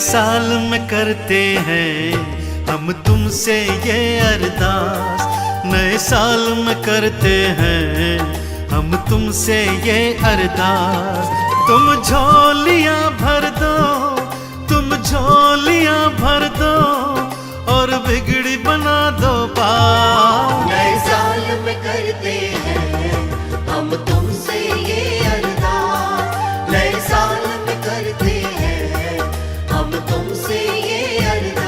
साल में करते हैं हम तुमसे ये अरदास, नए साल में करते हैं हम तुमसे ये अरदास। तुम झोलियां भर दो, तुम झोलियां भर दो और बिगड़ी बना दो पार। नए साल में करते हैं हम तुमसे ये अरदास, नए साल में करते हैं हम तुमसे ये अरदास।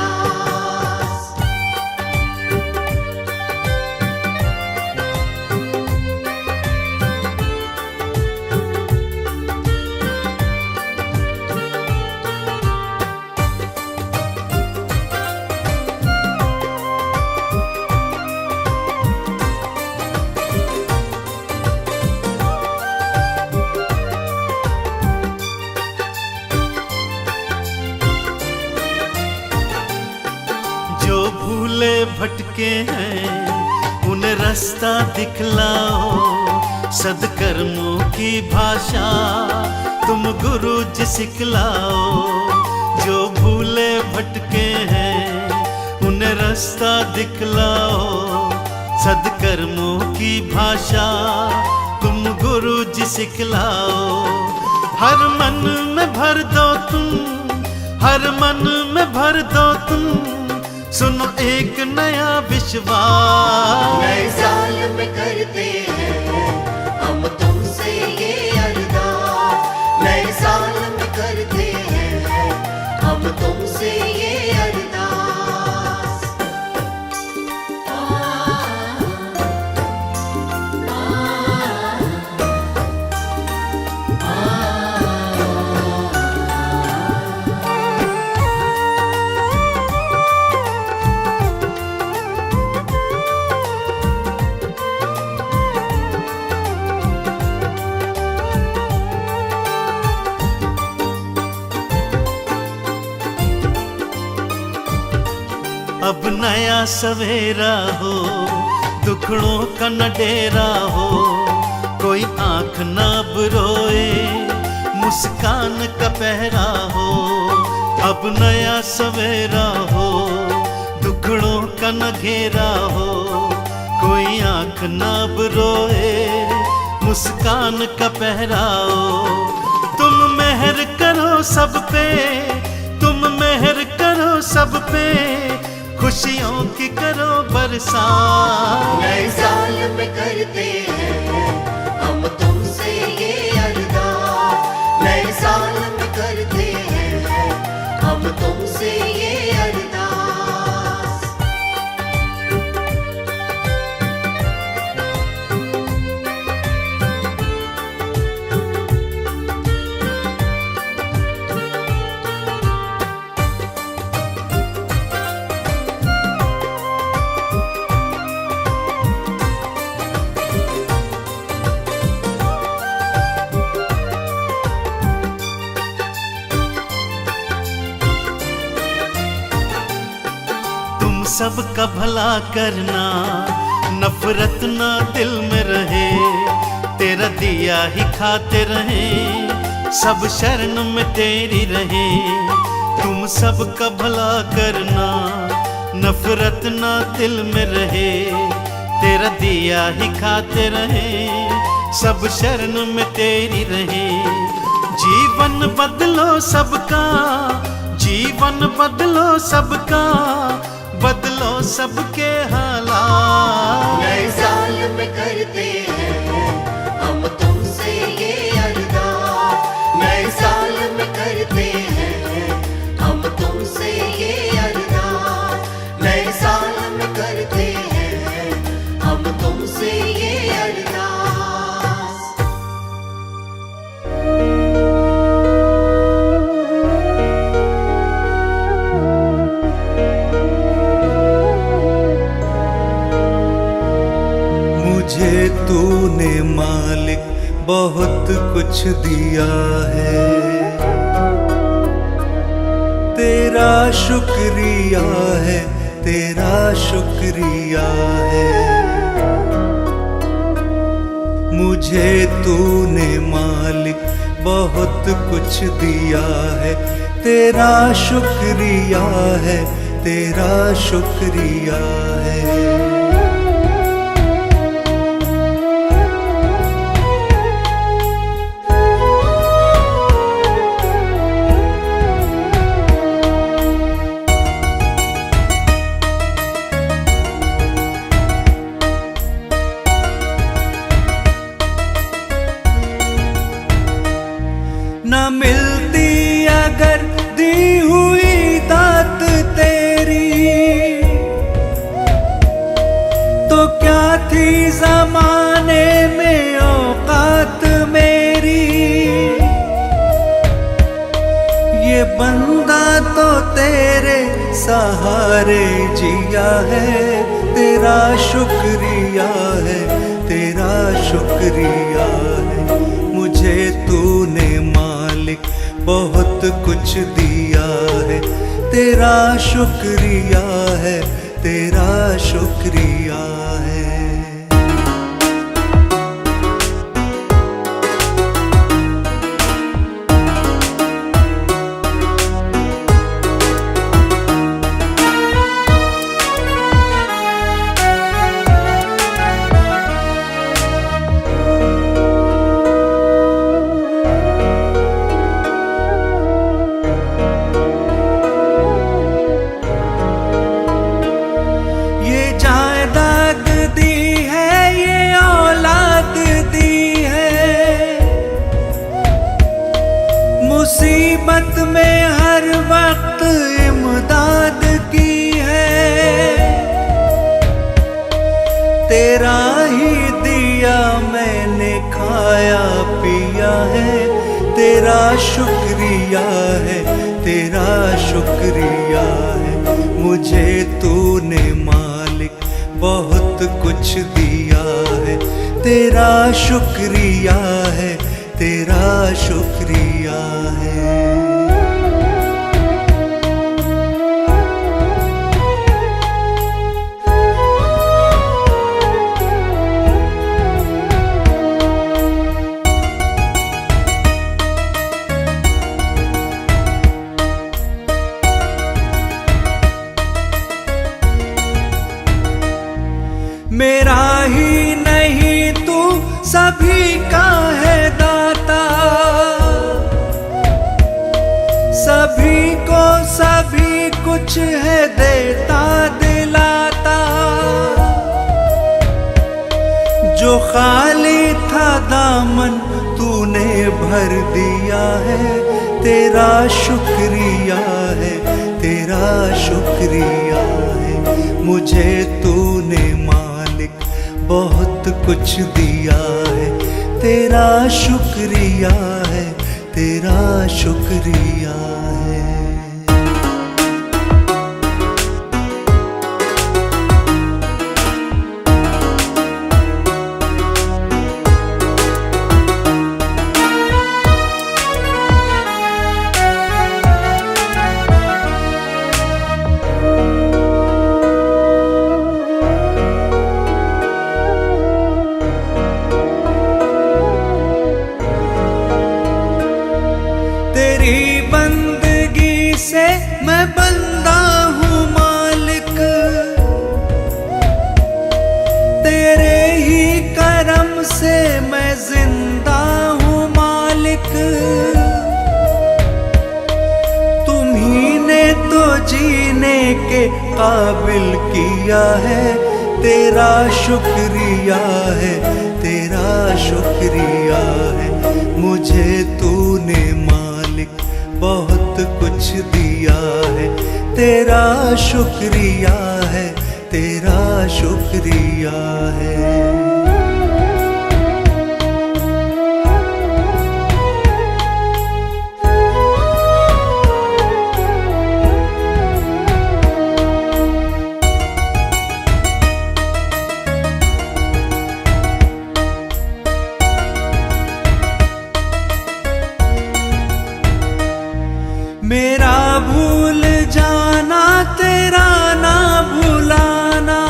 जो भूले भटके हैं उन्हें रास्ता दिखलाओ, सद्कर्मों की भाषा तुम गुरु जी सिखलाओ। जो भूले भटके हैं उन्हें रास्ता दिखलाओ, सद्कर्मों की भाषा तुम गुरु जी सिखलाओ। हर मन में भर दो तुम, हर मन में भर दो तुम, सुनो एक नया विश्वास। नए साल में करते हैं हम तुमसे ये अरदास, नए साल में करते हैं हम तुमसे ये अरदास। अब नया सवेरा हो, दुखड़ों का न डेरा हो, कोई आंख ना बुरोए, मुस्कान का पहरा हो। अब नया सवेरा हो, दुखड़ों का न घेरा हो, कोई आंख ना बुरोए, मुस्कान का पहरा हो। तुम मेहर करो सब पे, तुम मेहर करो सब पे, खुशियों की करो बरसात। नए साल में करते हैं हम तुमसे ये अरदास, नए साल में करते हैं हम तुमसे ये अरदास। सबका भला करना, नफरत ना दिल में रहे, तेरा दिया ही खाते रहे, सब शरण में तेरी रहे। तुम सबका भला करना, नफरत ना दिल में रहे, तेरा दिया ही खाते रहे, सब शरण में तेरी रहे। जीवन बदलो सबका, जीवन बदलो सबका, बदलो सबके हालात। नए साल में करते हैं हम तुमसे ये अरदास, नए साल में करते हैं हम तुमसे ये अरदास, नए साल में करते हैं हम तुमसे ये अरदास। मुझे तूने मालिक बहुत कुछ दिया है, तेरा शुक्रिया है, तेरा शुक्रिया है। मुझे तूने मालिक बहुत कुछ दिया है, तेरा शुक्रिया है, तेरा शुक्रिया है। न मिलती अगर दी हुई दात तेरी, तो क्या थी जमाने में औकात मेरी। ये बंदा तो तेरे सहारे जिया है, तेरा शुक्रिया है, तेरा शुक्रिया है। मुझे तूने मालिक बहुत कुछ दिया है, तेरा शुक्रिया है, तेरा शुक्रिया है। मुसीबत में हर वक्त इमदाद की है, तेरा ही दिया मैंने खाया पिया है, तेरा शुक्रिया है, तेरा शुक्रिया है। मुझे तूने मालिक बहुत कुछ दिया है, तेरा शुक्रिया है, तेरा शुक्रिया है। मेरा ही नहीं तू सभी का है दाता, सभी को सभी कुछ है देता दिलाता। जो खाली था दामन तूने भर दिया है, तेरा शुक्रिया है, तेरा शुक्रिया है। मुझे तूने बहुत कुछ दिया है, तेरा शुक्रिया है, तेरा शुक्रिया है। तेरी बंदगी से मैं बंदा हूँ मालिक, तेरे ही करम से मैं जिंदा हूँ मालिक। तुम्ही ने तो जीने के काबिल किया है, तेरा शुक्रिया है, तेरा शुक्रिया है। मुझे तूने बहुत कुछ दिया है, तेरा शुक्रिया है, तेरा शुक्रिया है। मेरा भूल जाना तेरा ना भुलाना,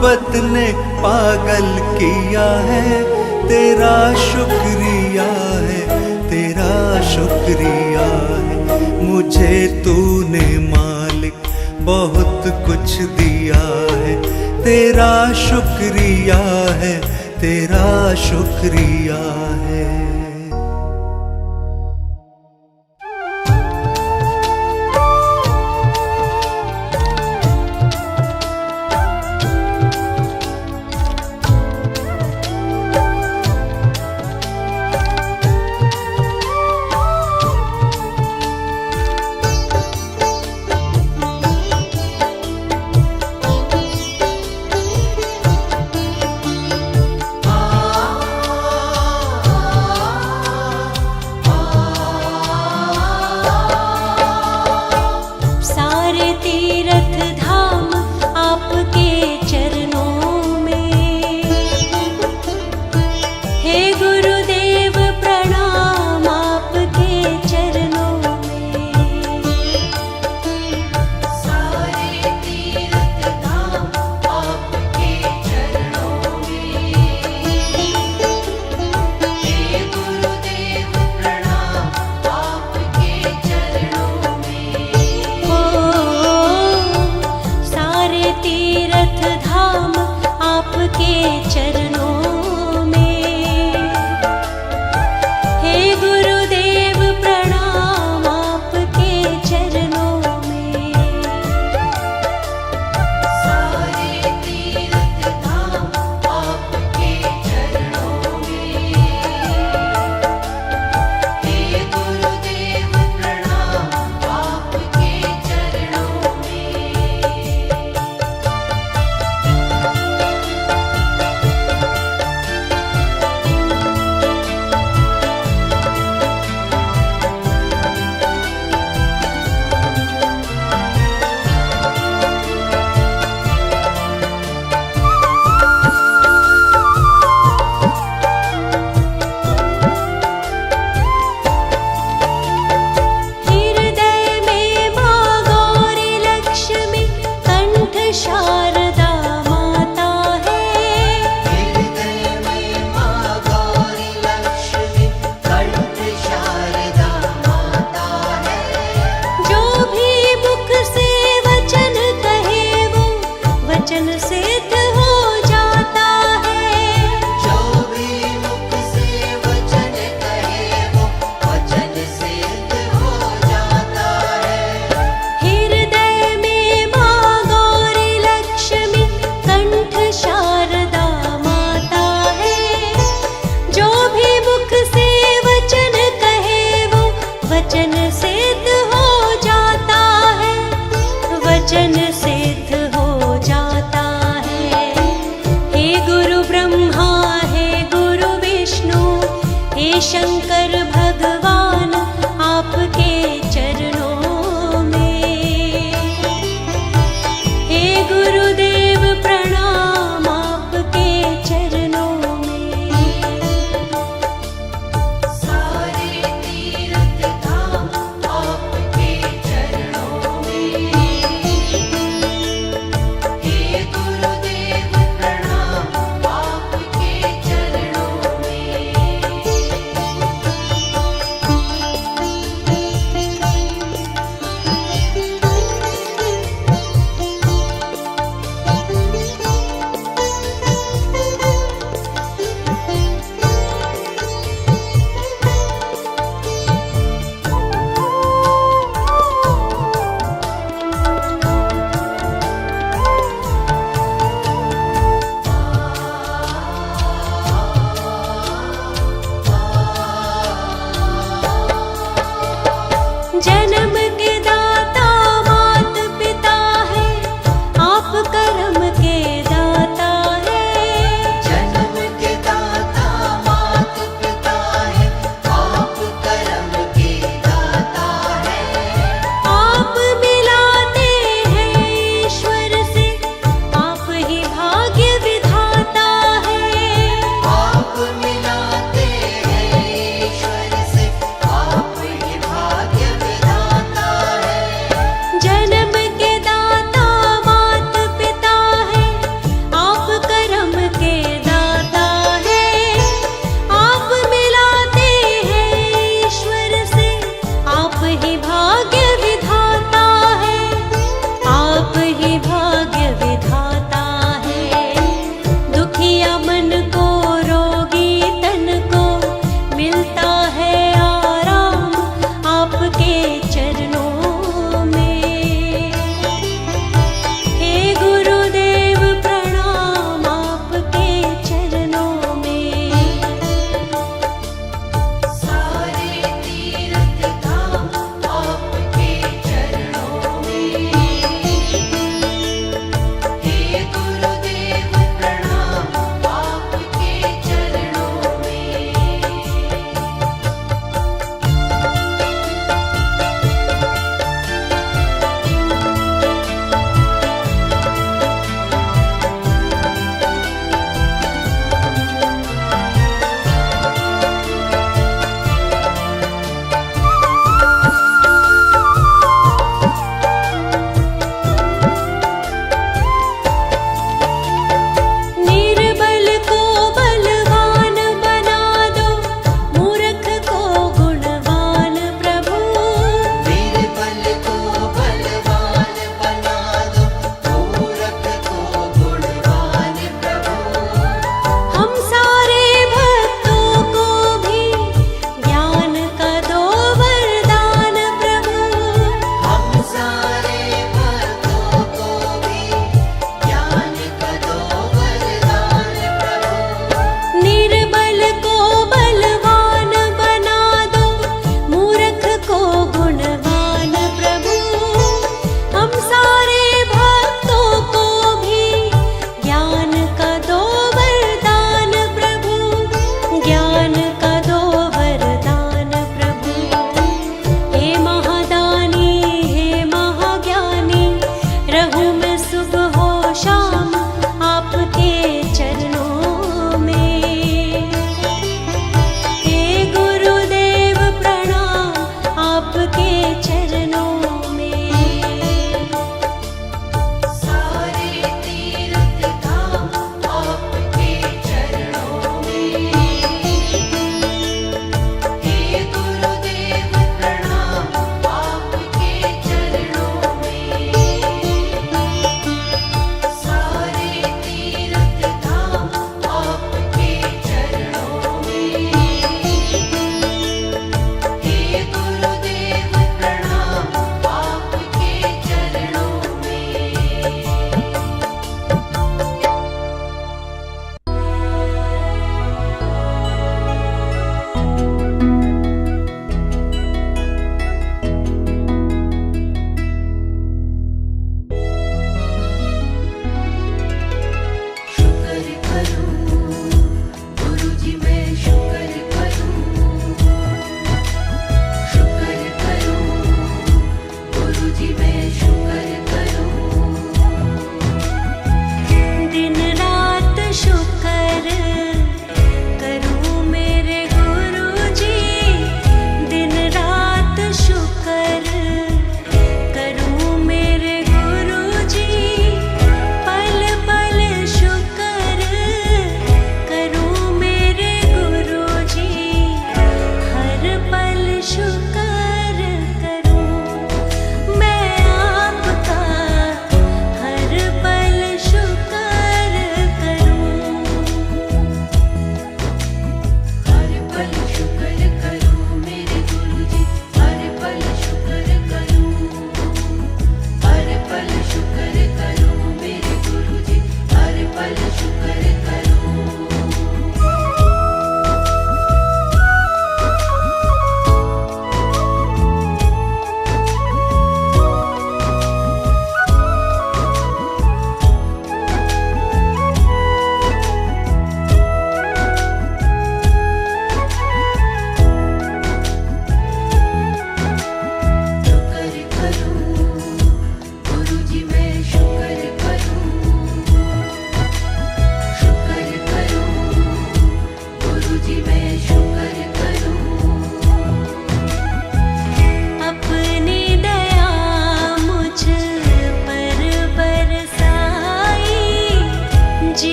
मोहब्बत ने पागल किया है, तेरा शुक्रिया है, तेरा शुक्रिया है। मुझे तूने मालिक बहुत कुछ दिया है, तेरा शुक्रिया है, तेरा शुक्रिया है।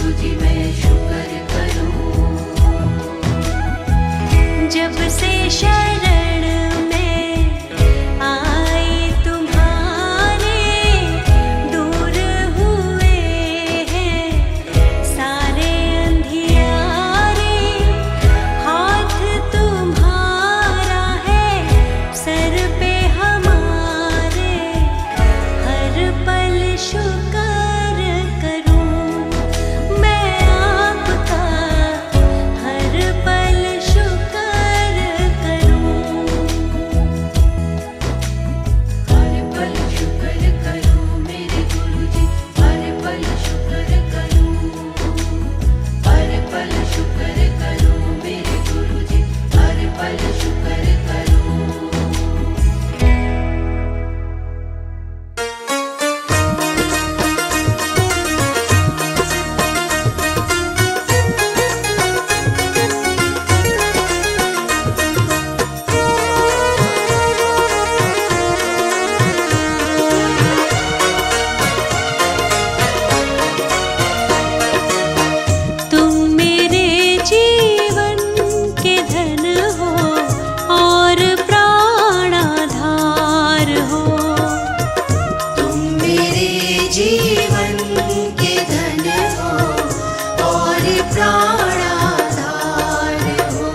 गुरु जी मैं शुक्र करूं। जब से शरण में आए तुम्हारे, दूर हुए हैं सारे अंधियारे। हाथ तुम्हारा है सर पे हमारे, हर पल शुक्र करूं मैं आपका, हर पल शुक्र करूं। हर पल शुक्र करूं मेरे गुरु जी, हर पल शुक्र करूं। हर पल शुक्र करूं मेरे गुरु जी, हर पल शुक्र करूं। तुम मेरे जीवन के धन हो और प्राणाधार हो। तुम मेरे जीवन के धन हो और प्राणाधार हो।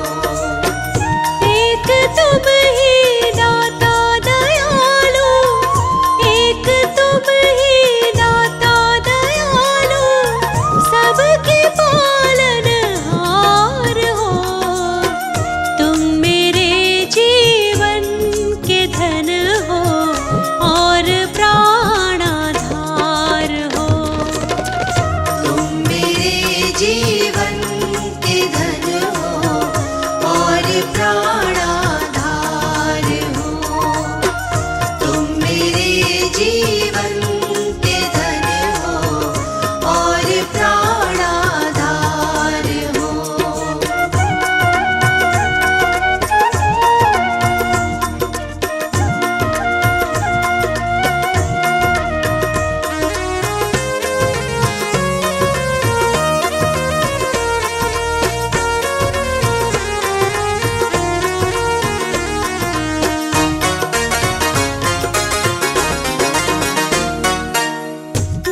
एक तुम ही दाता दयालु, एक तुम ही दाता दयालु, सबके पालनहार हो। तुम मेरे जीवन के धन हो और प्राणाधार हो। तुम मेरे जीवन के धन हो और प्राणाधार हो। तुम मेरे जीवन के धन हो और प्राणाधार हो।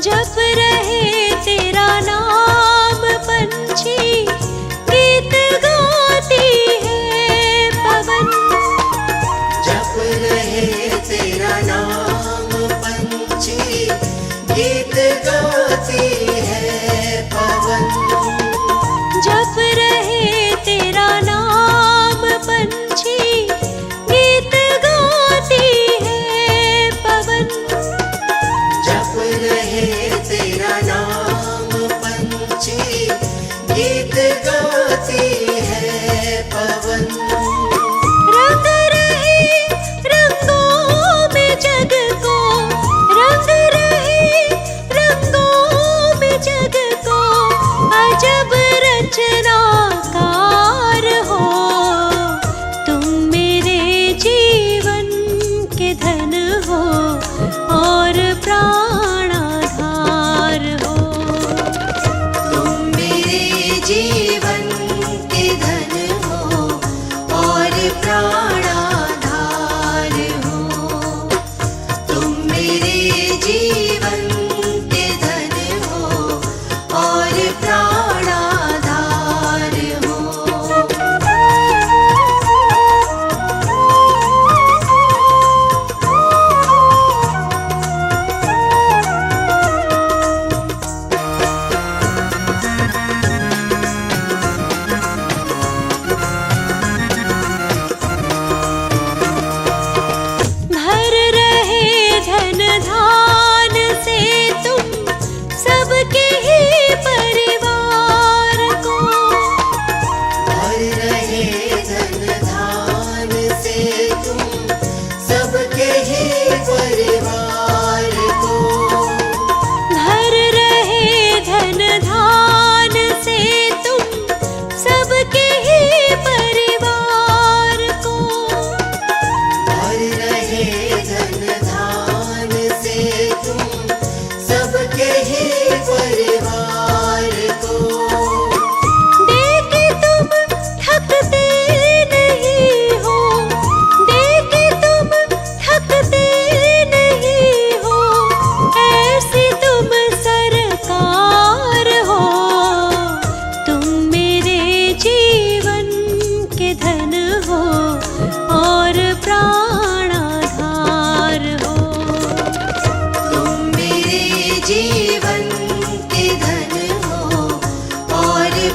जप रहे तेरा नाम पंछी, गीत गाती है पवन। जप रहे तेरा नाम पंछी, गीत गाती है पवन। जप रहे तेरा नाम पंछी, गीत गाती है पवन। जप रहे तेरा नाम पंछी, गीत गाती है पवन। रंग रहे रंगों में जग को, रंग रहे रंगों में जग को, अजब रचनाकार हो। तुम मेरे जीवन के धन हो और प्राणाधार हो। तुम मेरे जीवन के धन हो और प्राणाधार हो। तुम मेरे जीवन के धन हो और प्राणाधार हो।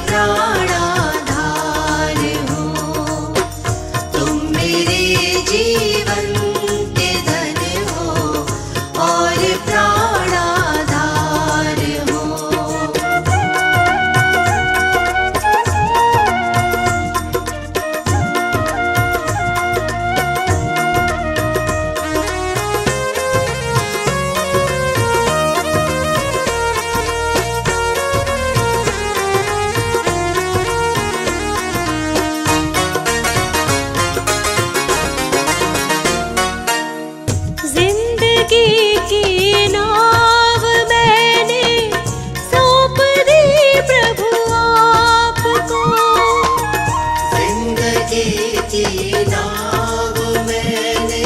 प्राणाधार हो। तुम मेरे जीवन के धन हो और प्राणाधार हो। जिंदगी की नाव मैंने सौंप दी प्रभु आपको। जिंदगी की नाव मैंने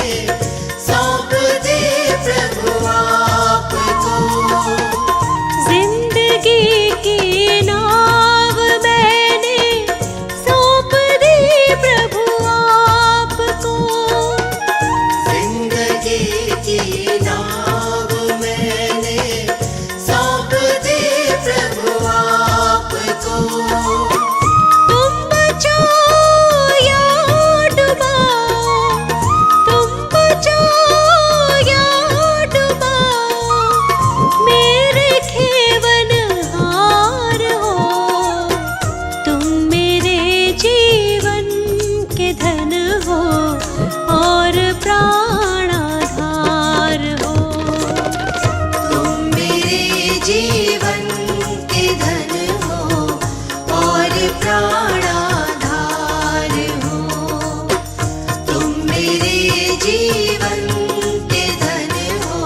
सौंप दी प्रभु आपको। जिंदगी की नाव मैंने सौंप दी प्रभु आपको। जिंदगी की नाव मैंने सौंप दी प्रभु आपको। तुम बचाओ या डुबाओ, तुम बचाओ या डुबाओ, मेरे खेवनहार हो। तुम मेरे जीवन के धन हो और प्राणाधार हो। तुम मेरे जीवन के धन हो और प्राणाधार हो। तुम मेरे जीवन के धन हो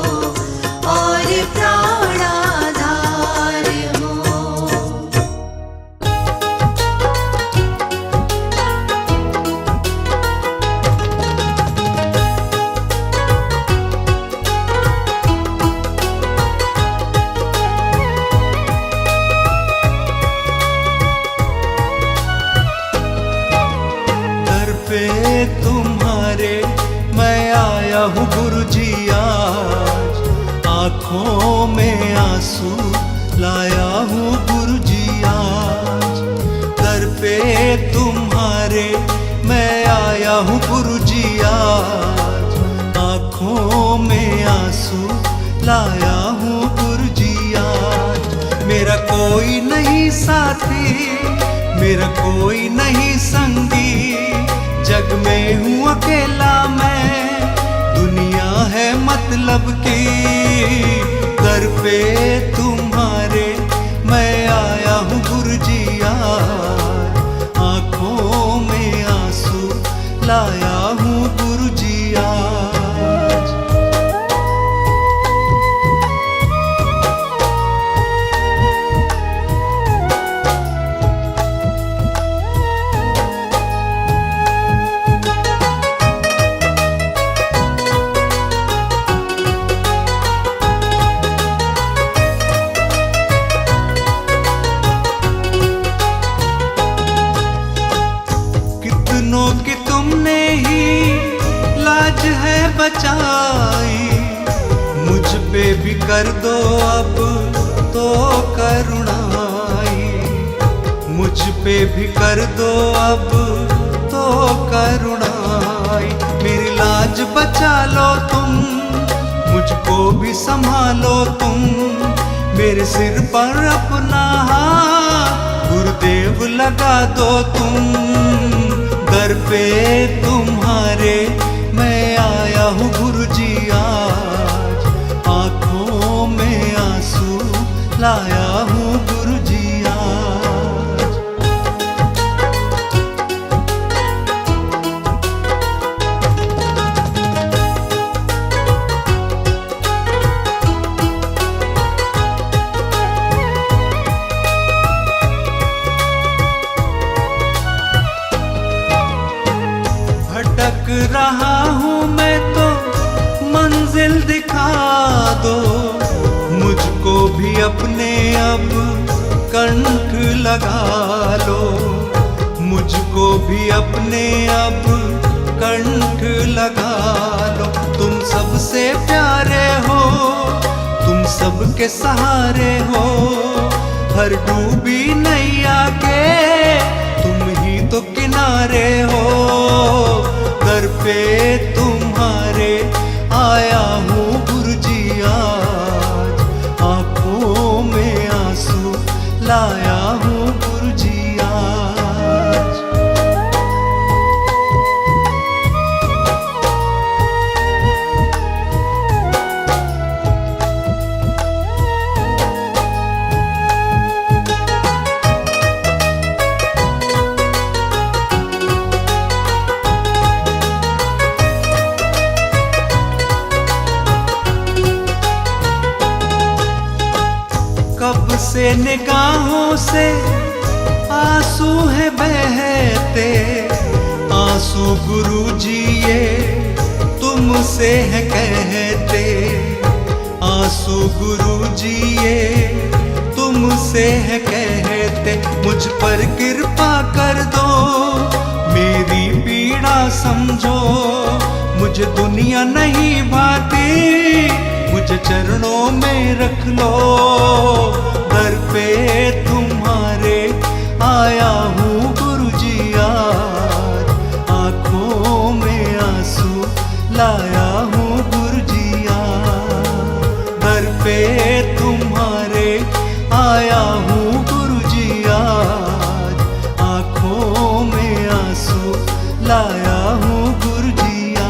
और प्राणाधार हो। दर पे तुम्हारे मैं आया हूँ गुरुजी आज, आँखों में आंसू लाया हूँ गुरुजी आज। दर पे तुम्हारे मैं आया हूँ गुरुजी आज, आँखों में आंसू लाया हूँ गुरुजी आज। मेरा कोई नहीं साथी, मेरा कोई नहीं संगी, जग में हूँ अकेला मैं, दुनिया है मतलब की। दर पे तुम्हारे मैं आया हूँ गुरुजी आज, आँखों में आंसू लाया हूँ गुरुजी आज। कितनों की तुमने ही लाज है बचाई, मुझ पे भी कर दो अब तो करुणाई। मुझ पे भी कर दो अब तो करुणाई। मेरी लाज बचा लो तुम, मुझको भी संभालो तुम, मेरे सिर पर अपना हाथ गुरुदेव लगा दो तुम। दर पे तुम्हारे मैं आया हूँ गुरुजी आज, आँखों में आंसू लाया हूँ गुरुजी आज। भटक रहा हूँ मैं तो मंजिल दिखा दो, मुझको भी अपने अब कंठ लगा लो। मुझको भी अपने अब कंठ लगा लो। तुम सबसे प्यारे हो, तुम सबके सहारे हो, हर डूबी नैया के किनारे हो, दर पे तुम्हारे आया हूँ गुरुजी आज, आंखों में आंसू लाया हूँ गुरुजी आज। कब से निगाहों से आंसू है बहते, आंसू गुरुजी ये तुमसे है कहते, आंसू गुरुजी ये तुमसे है कहते। मुझ पर कृपा कर दो, मेरी पीड़ा समझो, मुझे दुनिया नहीं भाती, मुझे चरणों में रख लो, दर पे तुम्हारे आया हूँ गुरुजी आज, आंखों में आंसू लाया हूँ गुरुजी आज, दर पे तुम्हारे आया हूँ गुरुजी आज, आंखों में आंसू लाया हूँ गुरुजी आज।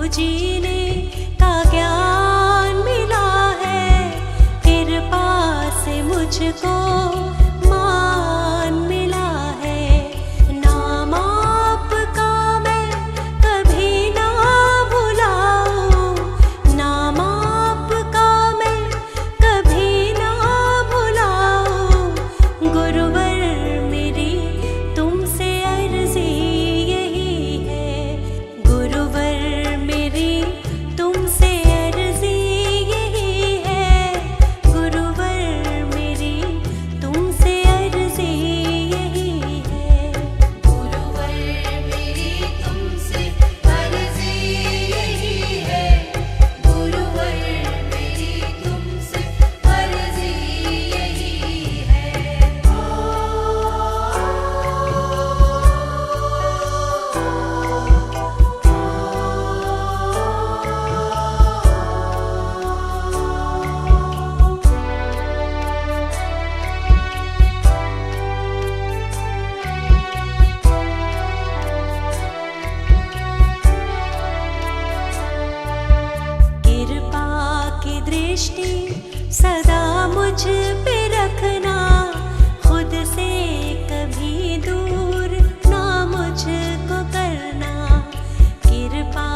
जीने का ज्ञान मिला है, कृपा से मुझको मान मिला है। नाम आपका मैं कभी ना भुलाऊं, नाम आपका मैं कभी ना भुलाऊं। गुरुवर मेरी तुमसे अर्जी यही है, गुरुवर मेरी तुमसे अर्जी यही है, गुरुवर मेरी तुमसे अर्जी यही है। गुरुवर मेरी तुमसे अर्जी यही है, गुरुवर मेरी तुमसे अर्जी यही है। कृपा की दृष्टि सदा मुझ पे रखना, खुद से कभी दूर ना मुझको करना। कृपा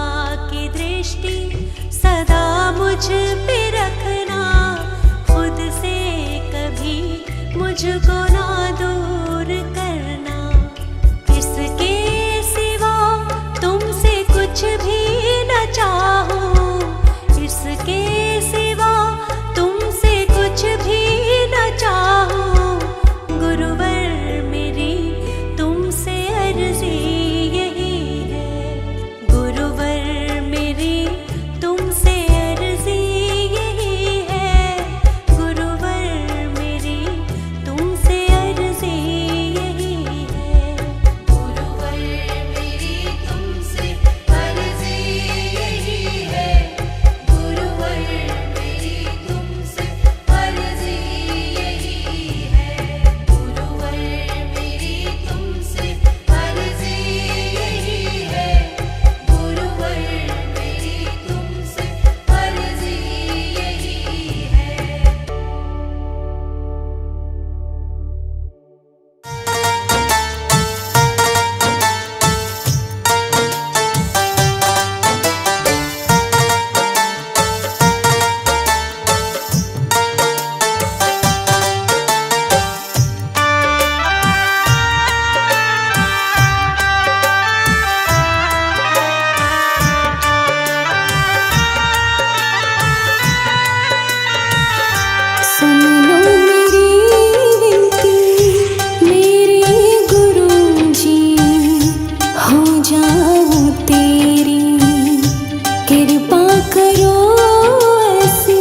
की दृष्टि सदा मुझ पे रखना, खुद से कभी मुझको ना दूर करना। इसके सिवा तुमसे कुछ भी न चाहूं, इसके सिवा तुमसे कुछ भी न चाहूं। गुरुवर मेरी तुमसे अर्जी यही है, गुरुवर मेरी तुमसे अर्जी यही है, गुरुवर मेरी तुमसे अर्जी यही है। गुरुवर मेरी तुमसे अर्जी यही है, गुरुवर मेरी तुमसे अर्जी यही है, गुरुवर मेरी तुमसे अर्जी यही है, गुरुवर मेरी तुमसे अर्जी यही है। सुन लो मेरी विनती मेरे गुरुजी, हो जाऊं तेरी कृपा करो ऐसी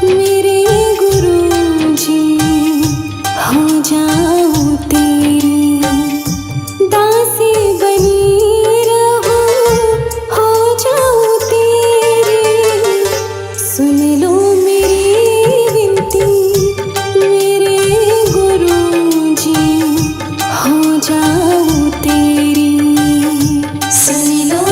मेरे गुरुजी, हो जाऊं तेरी दासी बनी रहूं, हो जाऊं तेरी। सुन लो मेरी विनती मेरे गुरुजी, हो जाऊं तेरी। सुन लो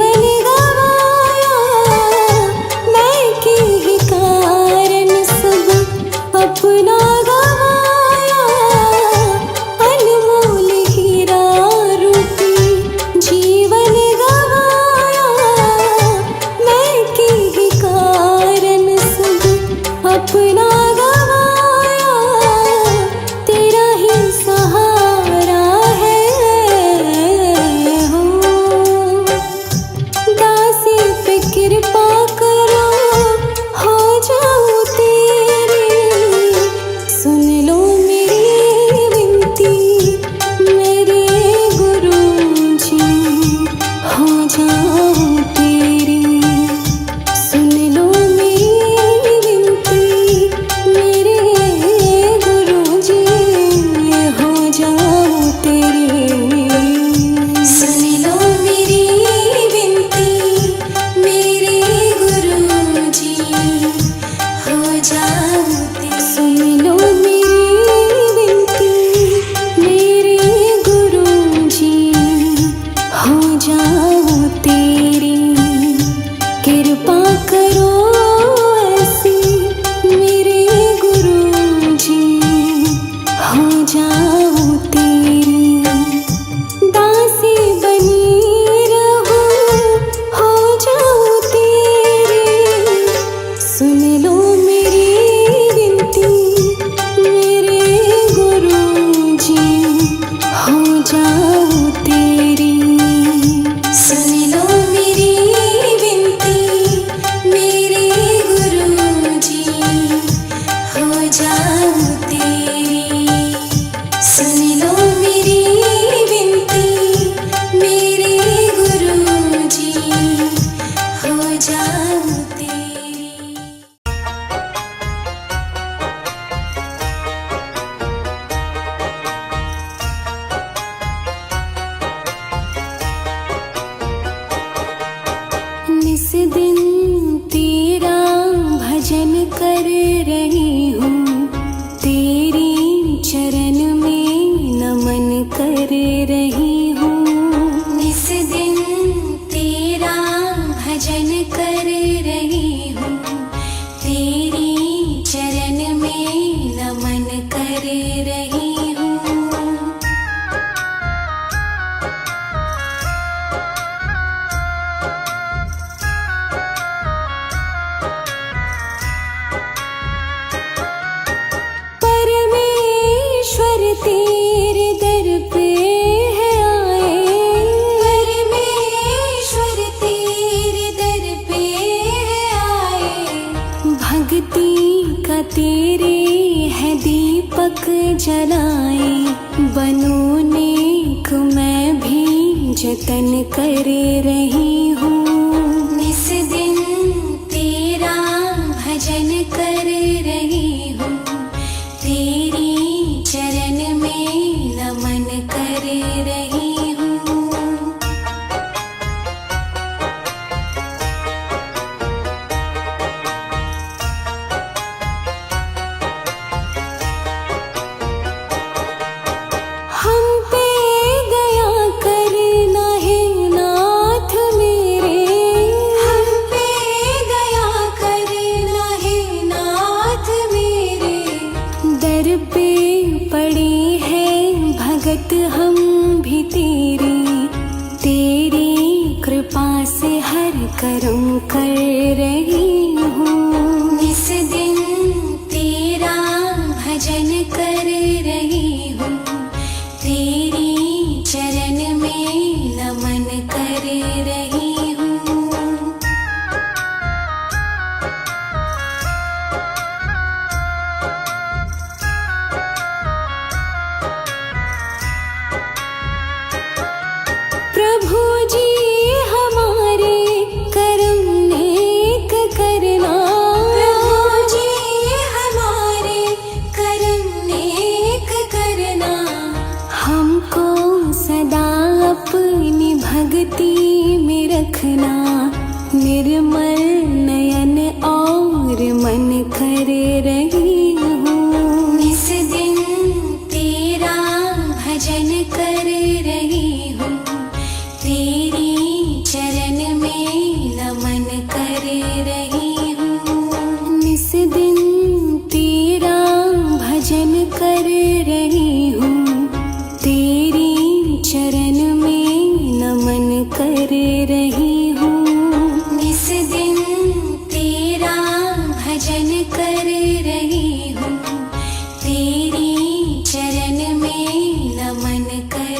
जीवन गवाया मैं की ही कारण सब अपना गवाया अनमोल हीरा रूपी जीवन गवाया मैं की ही कारण सब अपना गवाया तेरा ही सहारा है हो दासी पे कृपा करो हो जाऊं तेरी सुन लो मेरी विनती मेरे गुरु जी हो जाऊं तेरी सुन लो मेरी विनती मेरे गुरु जी हो जाऊं तेरी सुन लो मेरी विनती मेरे गुरु जी हो जाऊं तेरी सुन लो मेरी विनती मेरे गुरु जी हो जाऊं तेरी कृपा करो ऐसी मेरे गुरु जी हो जाऊं तेरी दासी बनी रहूं हो जाऊं तेरी सुन लो मेरी विनती मेरे गुरु जी हो जाऊं तेरी सुन लो मेरी विनती मेरे गुरु जी हो जाऊं तेरी सुन लो मेरी विनती मेरे गुरु जी हो जाऊं तेरी निस दिन तेरा भजन कर रही हूँ तेरी चरण में नमन कर रही हूँ निस दिन तेरा भजन कर रही हूँ तेरी चरण में नमन कर रही हूँ परमेश्वर तेरे दर पे है आए परमेश्वर तेरे दर पे है आए भक्ति का तेरे है दीपक जलाए बनो नेक मैं भी जतन कर रही हूँ निस दिन तेरा भजन कर रही हूँ तेरी चरण में नमन कर रही हूँ हम पे दया करना है नाथ मेरे हम पे दया करना है नाथ मेरे दर पे पड़े हैं भगत हम भी तेरी कृपा से हर कर्म कर रही हूँ इस दिन तेरा भजन कर रही हूँ तेरी चरण में नमन कर रही हूँ प्रभु जी हमारे कर्म नेक करना प्रभु जी हमारे कर्म नेक करना हमको सदा अपनी भक्ति में रखना निर्मल नयन और मन कर रही हूँ इस दिन तेरा भजन कर रही हूँ तेरी चरण में नमन कर रही हूँ। निस दिन तेरा भजन कर रही हूँ, तेरी चरण में नमन कर रही हूँ। निस दिन तेरा भजन कर रही हूँ, तेरी चरण में नमन कर।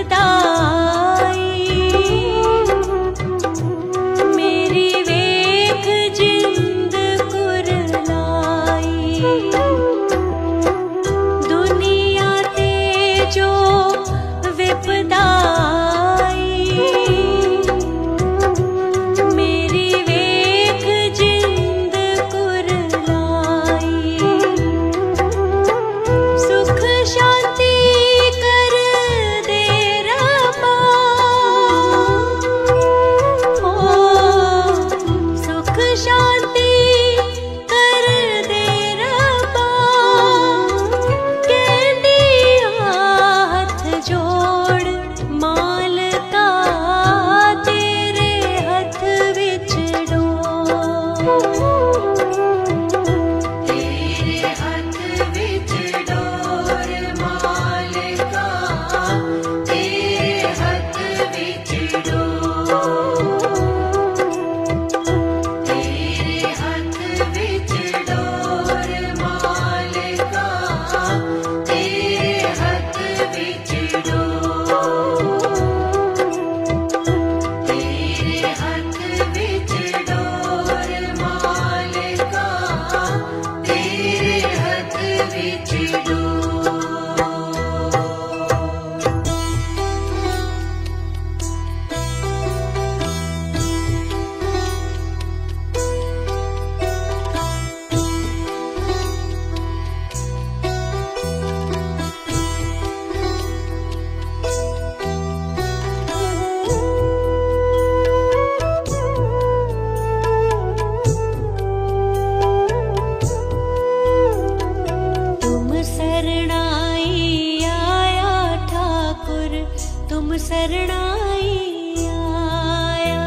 विपदा आई। मेरी वेख जिंद कुरलाई। दुनिया ते जो विपदा आई। मेरी वेख जिंद कुरलाई। सुख शांति कर दे रब्बा। ओ सुख शांति कर दे रब्बा। कहंदी हाथ जोड़ मालका तेरे हथ विच तेरे हथ विच डोर मालिका, तेरे हथ विच डोर। तेरे हथ विच डोर मालिका, तेरे हथ विच डोर। तेरे हथ विच डोर मालिका, तेरे हथ विच डोर। तुम शरणाई आया ठाकुर, तुम शरणाई आया।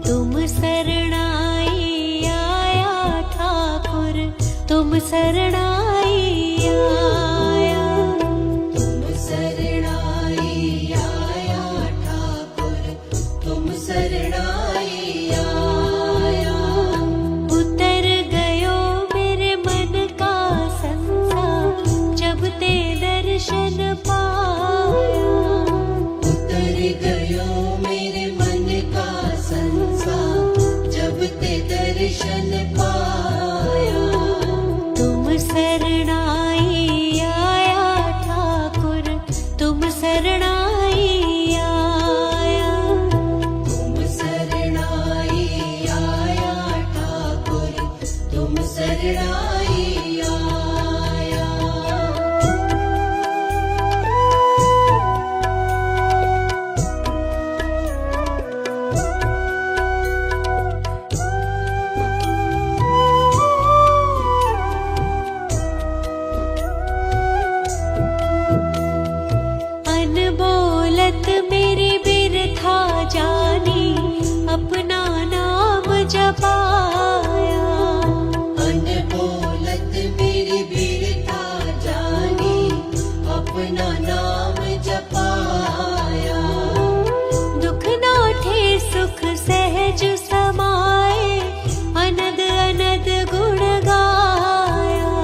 तुम शरणाई आया ठाकुर, तुम शरणाई आया। तुम शरणाई आया ठाकुर, तुम शरणाई आया। उतर गयो मेरे मन का संसार, जब ते दर्शन पाया। उतर गयो मेरे मन का संसार, जब ते दर्शन पाया। तुम शरणाई आया ठाकुर, तुम शरणाई आया। तुम शरणाई आया ठाकुर, तुम शरणाई आया। अनबोलत मेरी बिरथा जानी, अपना नाम जपाया। अनबोलत मेरी बिरथा जानी, अपना नाम जपाया। दुख नाठे सुख सहज समाए, अनद अनद गुण गाया।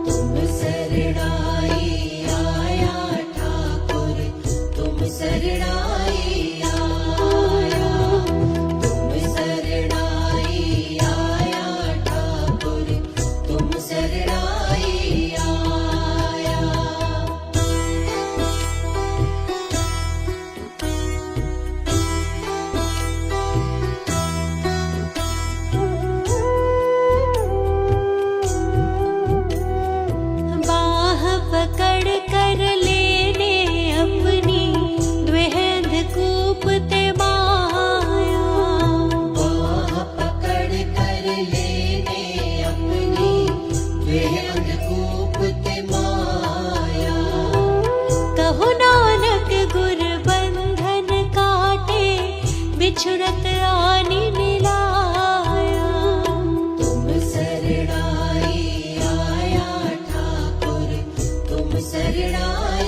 तुम शरणाई आया ठाकुर, तुम शरणाई आया। तुम शरणाई आया ठाकुर, तुम शरणाई आया। बाह पकड़ कर लेने अपनी, द्वेहंध कूप ते माया। बाह पकड़ कर लेने अपनी, बेअंग कूप ते माया। कहो नानक गुर बंधन काटे, बिछुड़त आनी मिलाया। तुम शरणाई आया ठाकुर, तुम शरणाई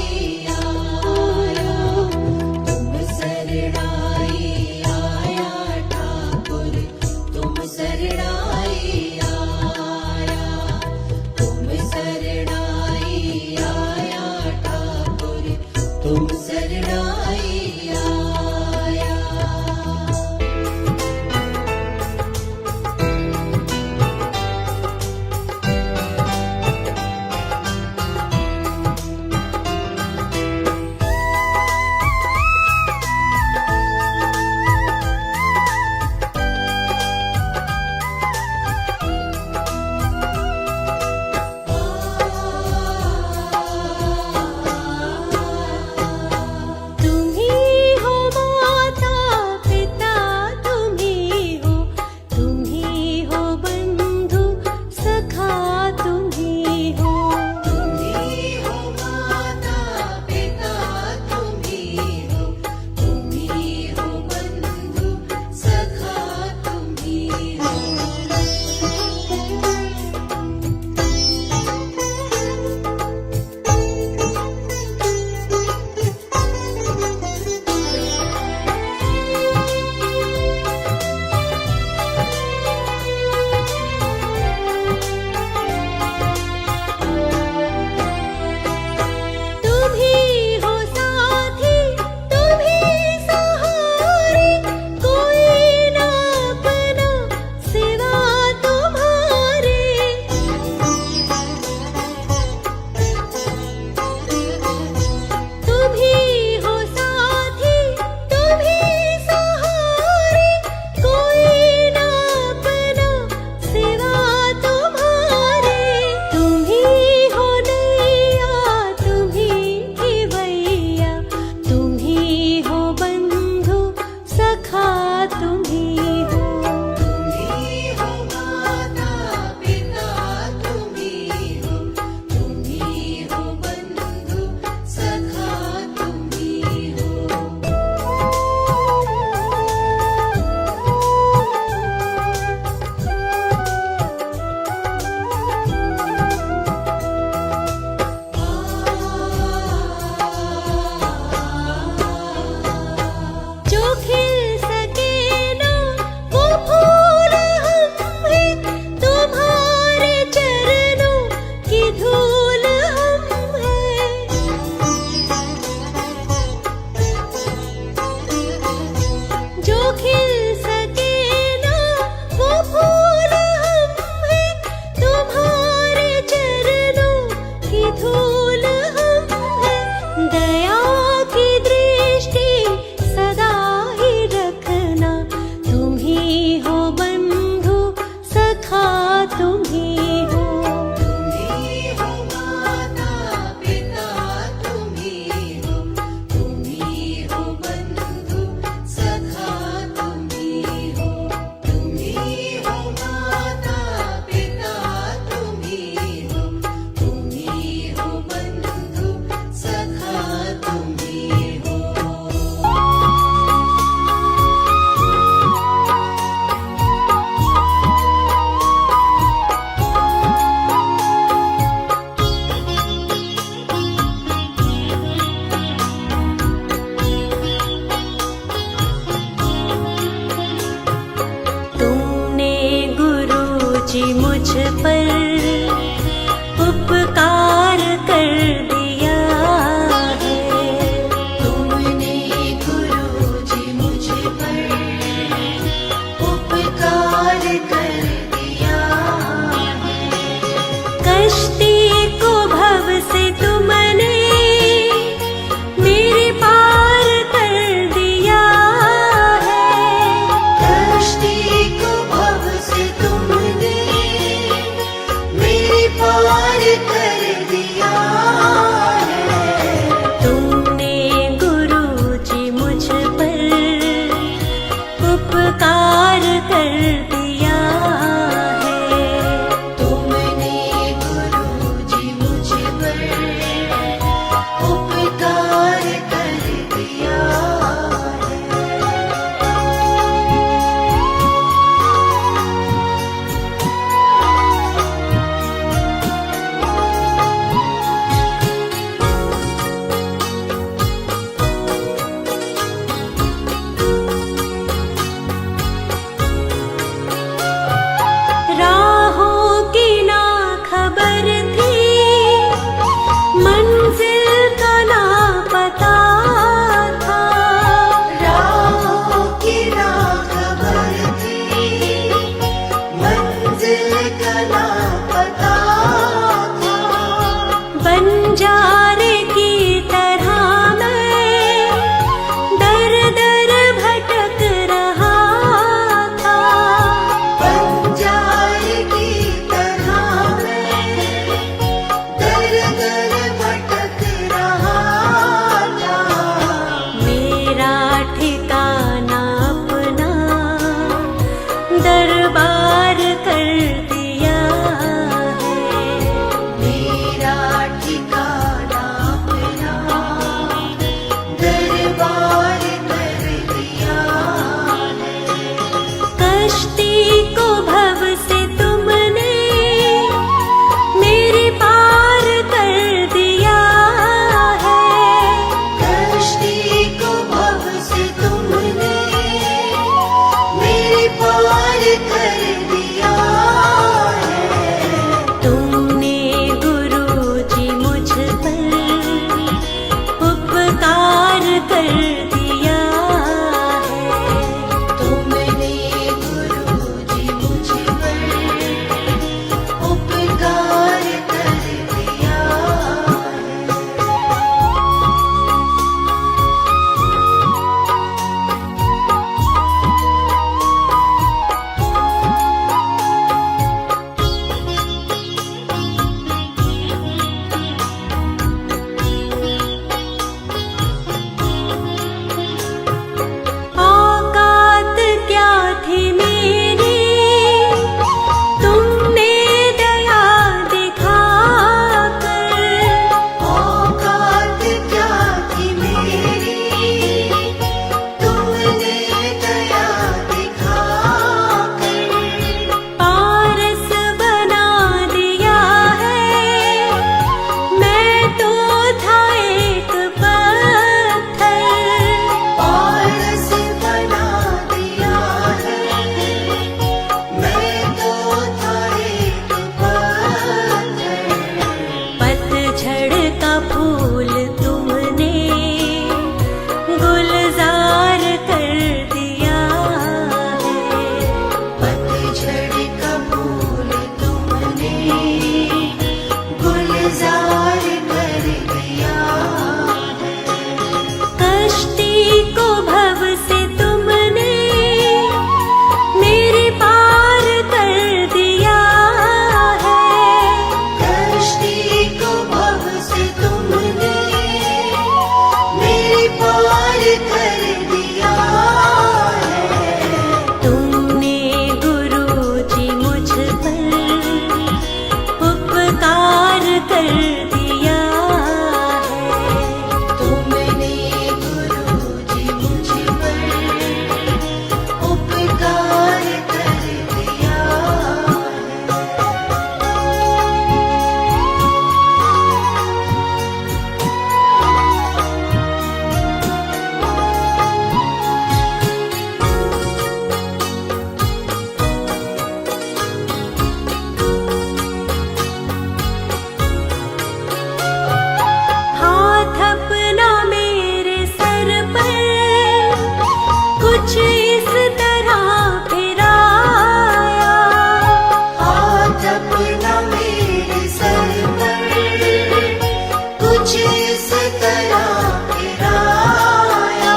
इस तरह गिराया।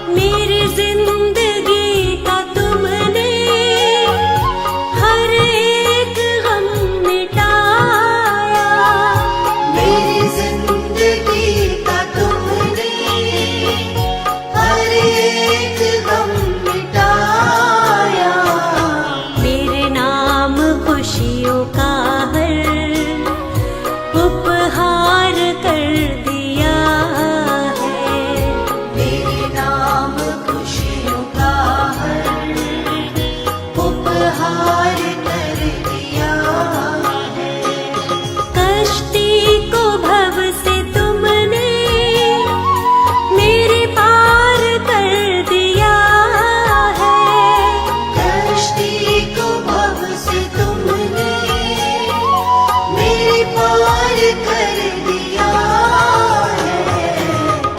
मेरी जिंदगी का तुमने हर एक गम मिटाया। मेरी जिंदगी का तुमने हर एक गम मिटाया। मेरे नाम खुशियों का हर उपहार कर दिया है। मेरे नाम खुशियों का हर उपहार कर दिया है। कश्ती को भव से तुमने मेरे पार कर दिया है। कश्ती को भव से तुमने मेरे पार कर दिया है।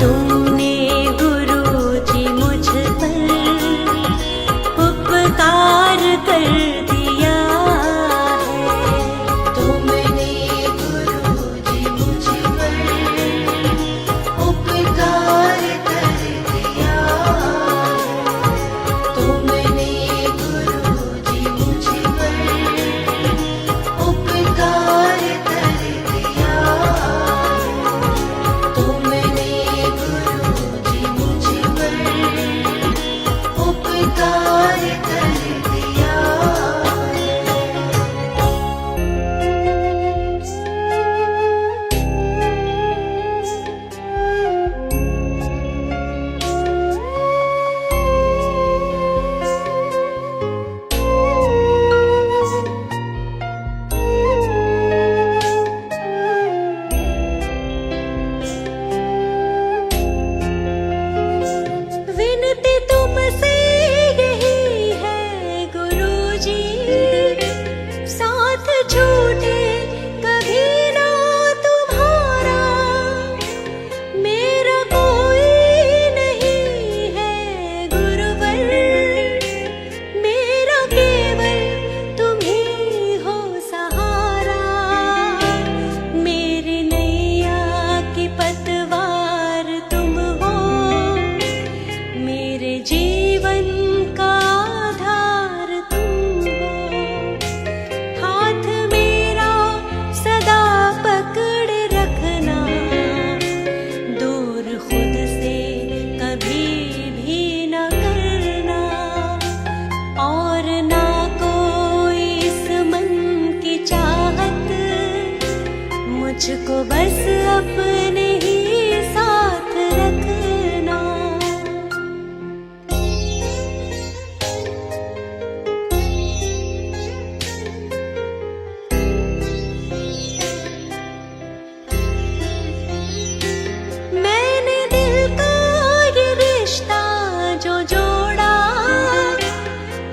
तुमने गुरुजी मुझ पर उपकार कर दिया है। तुमने गुरुजी मुझ पर उपकार कर दिया है। तुमने गुरुजी मुझ पर उपकार कर दिया है। तुमने गुरुजी मुझ पर उपकार कर दिया है। विनती तुमसे यही है गुरुजी, साथ छूटे कभी ना तुम्हारा। मेरा कोई नहीं है गुरुवर, मेरा केवल तुम ही हो सहारा। मेरी नैया की पतवार तुम हो, मेरे जीवन का आधार तुम हो। हाथ मेरा सदा पकड़े रखना, दूर खुद से कभी भी न करना। और ना कोई इस मन की चाहत, मुझको बस अपने ही साथ रखना। मैंने दिल का ये रिश्ता जो जोड़ा,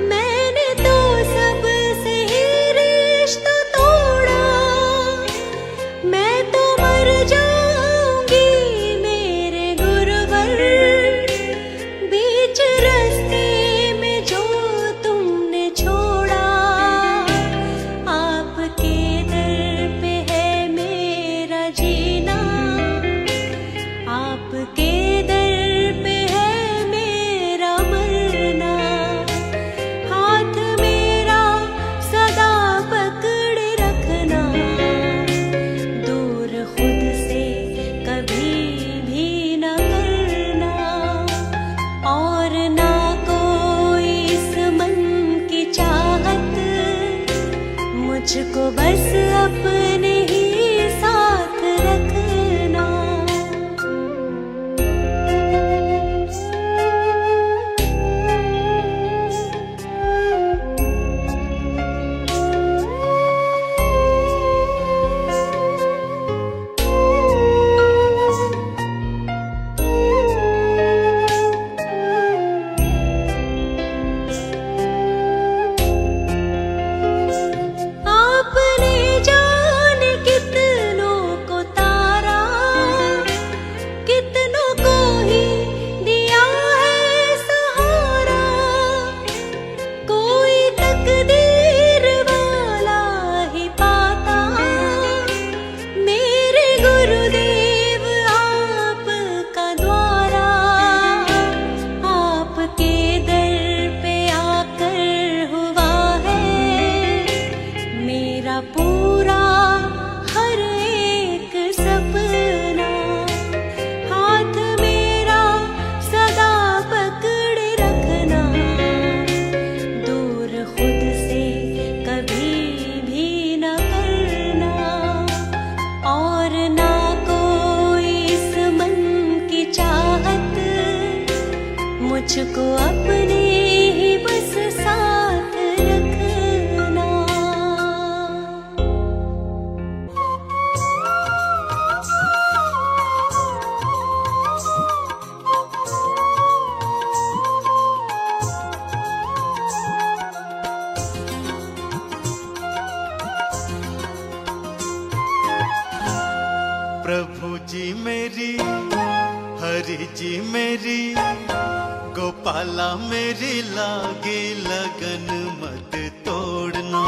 मैंने तो सबसे ही रिश्ता तोड़ा। मैं तो मर जाऊंगी मेरे गुरु मुझको अपने ही बस साथ रखना। प्रभु जी मेरी, हरि जी मेरी, गोपाला मेरी लागी लगन मत तोड़ना।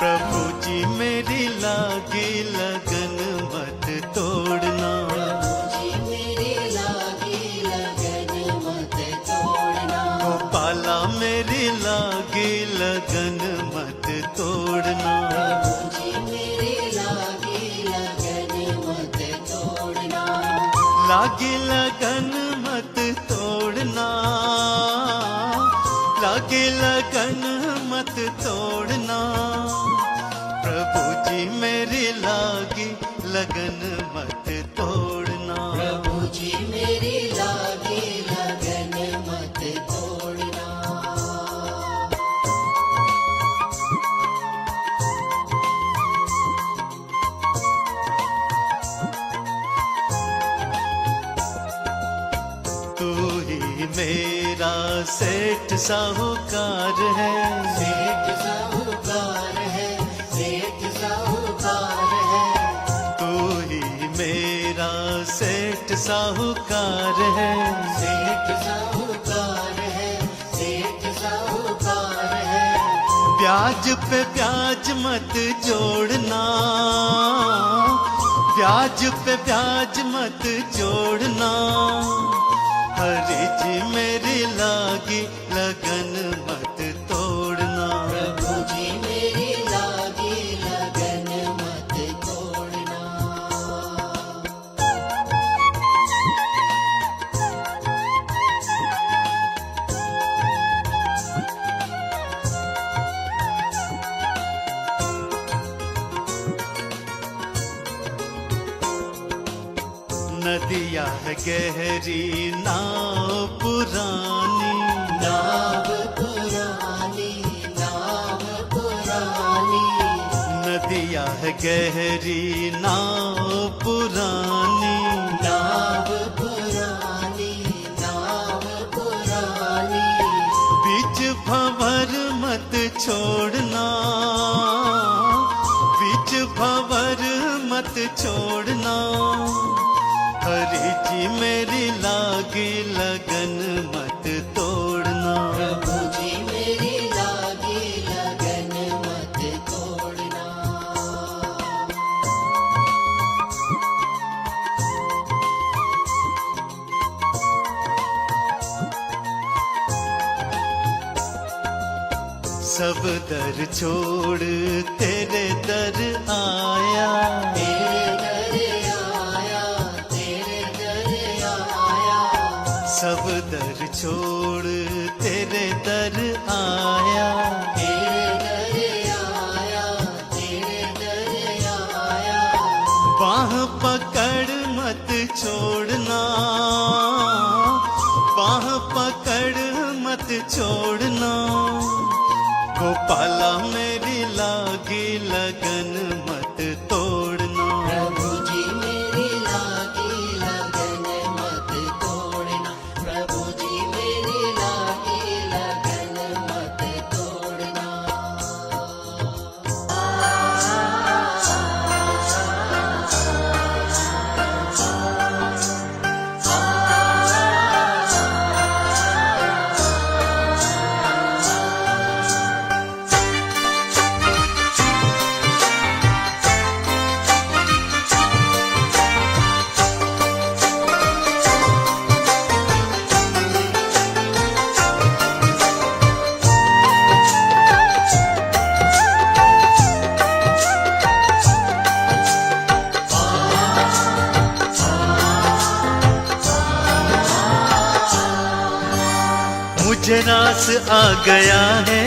प्रभु जी मेरी लागी लगन मत तोड़ना। गोपाला मेरी लागी लगन मत तोड़ना। लागी लगन मत तोड़ना, लागी लगन मत तोड़ना। प्रभु जी मेरी लागी लगन मत तोड़ना। प्रभु जी मेरी लागी लगन मत तोड़ना। तू ही मेरा सेठ साहूकार है। सेठ साहूकार है, सेठ साहूकार है। तू ही मेरा सेठ साहूकार है। सेठ साहूकार है, सेठ साहूकार है। ब्याज पे ब्याज मत जोड़ना, ब्याज पे ब्याज मत जोड़ना। हरि जी मेरी लागी लगन मत तोड़ना। प्रभु जी मेरी लागी लगन मत तोड़ना। नदिया है गहरी नाव पुरानी। नाव पुरानी, नाव पुरानी। नदिया है गहरी नाव पुरानी। नाव पुरानी, नाव पुरानी। बीच भंवर मत छोड़ना, बीच भंवर मत छोड़ना। हरि जी मेरी लागी लगन मत तोड़ना। प्रभु जी मेरी लागी लगन मत तोड़ना। सब दर छोड़ तेरे दर आया। तेरे दर आया, तेरे दर आया। सब दर छोड़ तेरे दर आया। तेरे दर आया, तेरे दर आया। बाह पकड़ मत छोड़ना, बाह पकड़ मत छोड़ना। गोपाला मेरी लागी लगन मत तोड़ना। प्रभु जी मेरी लागी लगन मत तोड़ना। प्रभु जी मेरी लागी लगन मत तोड़ना। मुझे रास आ गया है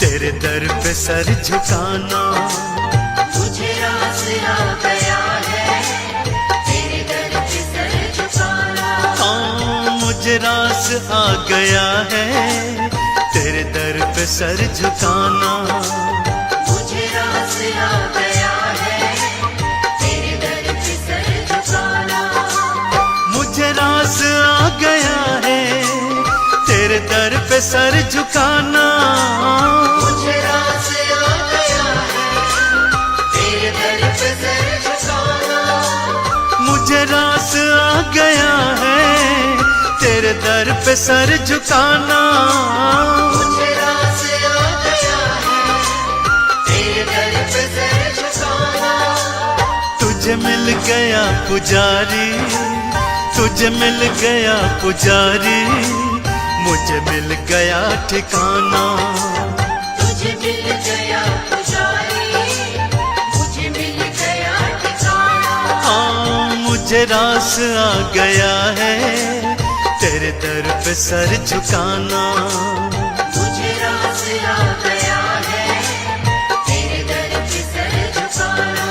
तेरे दर पे सर झुकाना। मुझे रास आ गया है मुझे रास आ गया है तेरे दर पे सर झुकाना। मुझे रास आ गया है तेरे दर पे सर झुकाना। मुझे रास आ गया है तेरे दर पे सर झुकाना। मुझे रास आ गया है तेरे दर पे सर झुकाना। मुझे रास आ गया है तेरे दर पे सर झुकाना। मुझे रास आ गया है तेरे दर पे सर झुकाना। तुझे मिल गया पुजारी, तुझे मिल गया पुजारी, मुझे मिल गया ठिकाना। तुझे मिल गया पुजारी, मुझे मिल गया ठिकाना। हाँ मुझे रास आ गया है तेरे दर पे सर झुकाना। मुझे रास आ गया है तेरे दर पे सर झुकाना।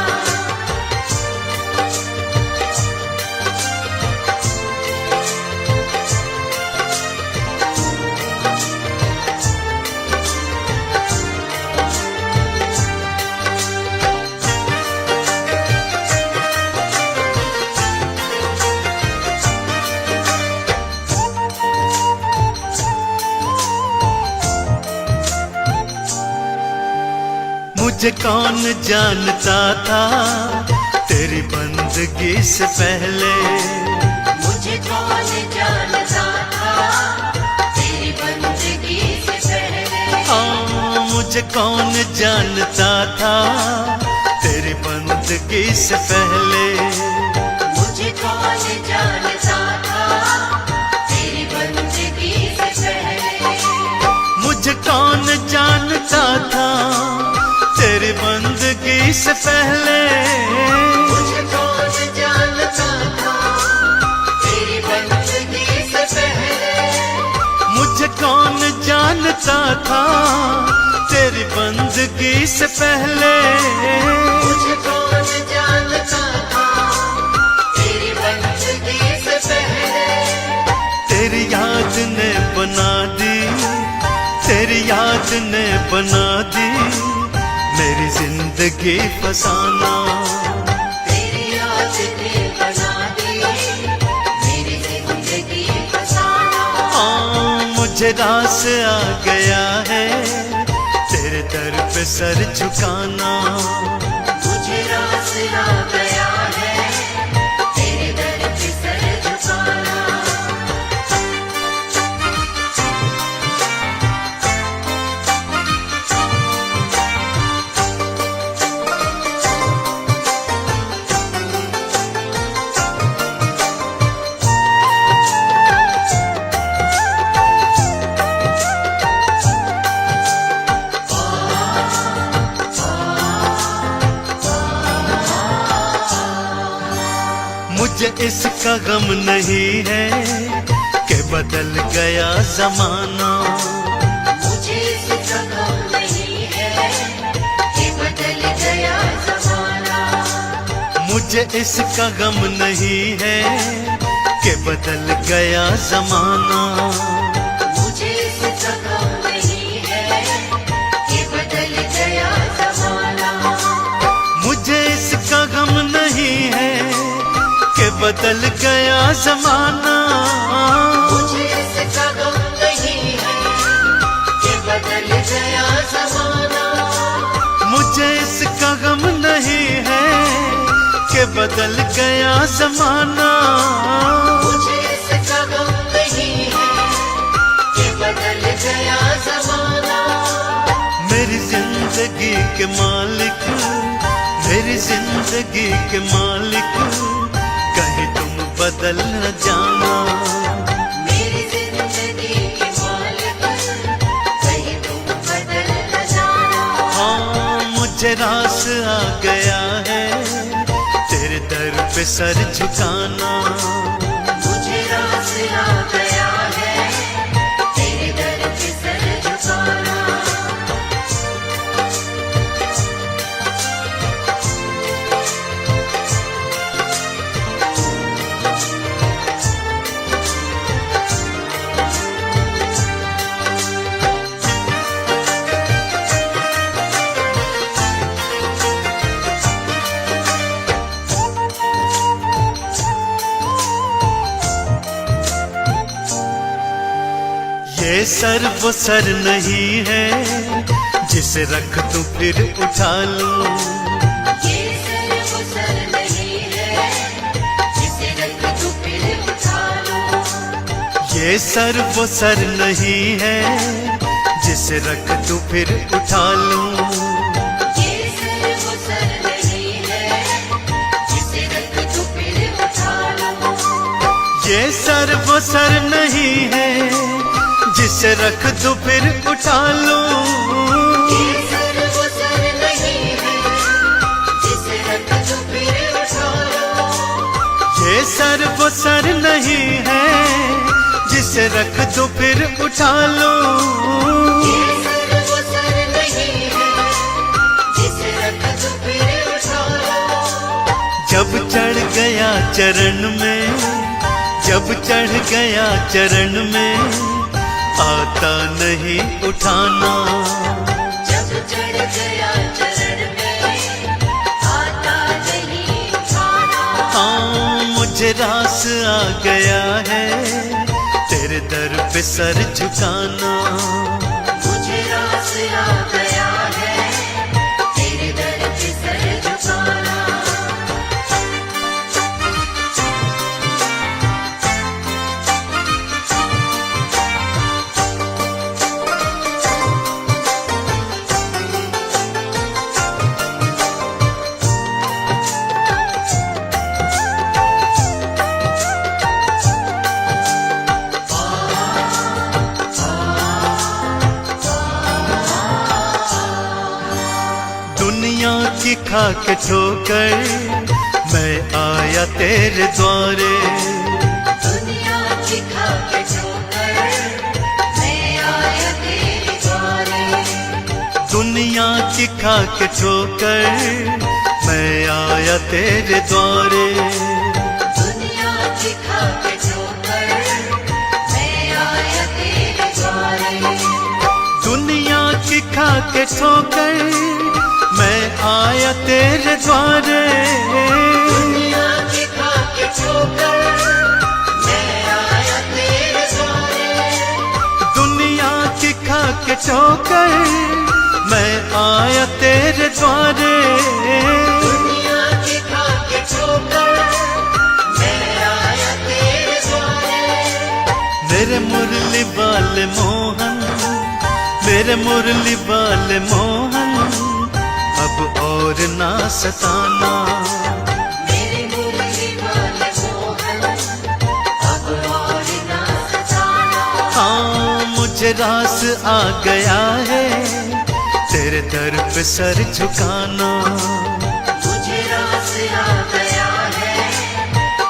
मुझे कौन जानता था तेरी बंदगी से पहले। मुझे कौन जानता था तेरी बंदगी से पहले। हाँ मुझे कौन जानता था तेरी बंदगी से पहले। मुझे कौन जानता था तेरी बंदगी से पहले। मुझे कौन जानता था तेरी बंदगी से पहले। मुझे कौन जानता था तेरी बंदगी से पहले। मुझे कौन जानता था तेरी बंदगी से पहले। मुझे कौन जानता था तेरी बंदगी से पहले। तेरी याद ने बना दी, तेरी याद ने बना दी मेरी जिंदगी फसाना। तेरी याद ने बना दी मेरी जिंदगी फसाना। हाँ मुझे रास आ गया है तेरे दर पे सर झुकाना। मुझे रास आ गया है तेरे दर पे सर झुकाना। मुझे इसका गम नहीं है कि बदल गया जमाना। मुझे इसका गम नहीं है कि बदल गया जमाना। मुझे इसका गम नहीं है कि बदल गया जमाना। मुझे इसका गम नहीं है कि बदल गया जमाना। मुझे इसका गम नहीं है कि बदल गया जमाना। मुझे इसका गम नहीं है कि बदल गया जमाना। मुझे इसका गम नहीं है कि बदल गया जमाना। मुझे इसका गम नहीं है कि बदल गया जमाना। मेरी जिंदगी के मालिक, मेरी जिंदगी के मालिक, कहीं तुम बदल न जाना। मेरी जिंदगी के मालिक कहीं तुम बदल न जाना। हाँ मुझे रास आ गया है तेरे दर पे सर झुकाना। मुझे रास आ गया है तेरे दर पे सर झुकाना। सर वो सर नहीं है जिसे रख दूं फिर उठा लूं। ये सर वो सर नहीं है जिसे रख दूं फिर उठा लूं। ये सर वो सर नहीं है जिसे रख दूं फिर उठा लूं। ये सर वो सर नहीं है जिसे रख दूं फिर उठा लूं। ये सर वो सर नहीं है जिसे रख दूं फिर उठा लूं। ये सर वो सर नहीं है जिसे रख दूं फिर उठा लूं। ये सर वो सर नहीं है जिसे रख दूं फिर उठा लूं। ये सर वो सर नहीं है जिसे रख दूं फिर उठा लूं। जब चढ़ गया चरण में, जब चढ़ गया चरण में आता नहीं उठाना। जब चढ़ गया चरण में आता नहीं उठाना। हाँ मुझे रास आ गया है तेरे दर पे सर झुकाना। मुझे रास आ गया है तेरे दर पे सर झुकाना। दुनिया की खा के ठोकर मैं आया तेरे द्वारे। दुनिया की खा के ठोकर मैं आया तेरे द्वारे। दुनिया की खा के ठोकर मैं आया तेरे द्वारे। दुनिया की खा के ठोकर मैं आया तेरे द्वारे। दुनिया की खा के ठोकर मैं आया तेरे द्वारे। दुनिया की खा के ठोकर मैं आया तेरे द्वारे। दुनिया की खा के ठोकर मैं आया तेरे द्वारे। दुनिया की खा के ठोकर मैं आया तेरे द्वारे। मेरे मुरली वाले मोहन, मेरे मुरली वाले मोहन अब और ना सताना। मेरे मुरली वाले मोहन अब और ना सताना। हाँ मुझे रास आ गया है तेरे दर पे सर झुकाना। मुझे रास आ गया है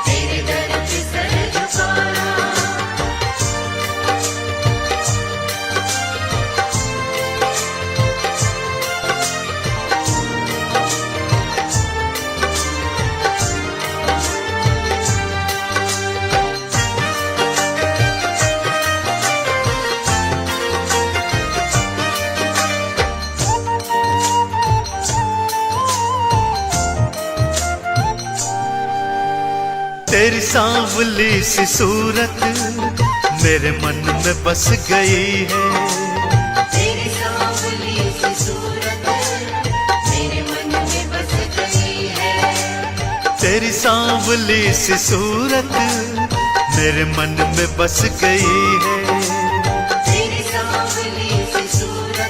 तेरे दर पे सर झुकाना। तेरी सांवली सी सूरत मेरे मन में बस गई है। तेरी सांवली सी सूरत मेरे मन में बस गई है। तेरी सांवली सी सूरत मेरे मन में बस गई है। तेरी सांवली सी सूरत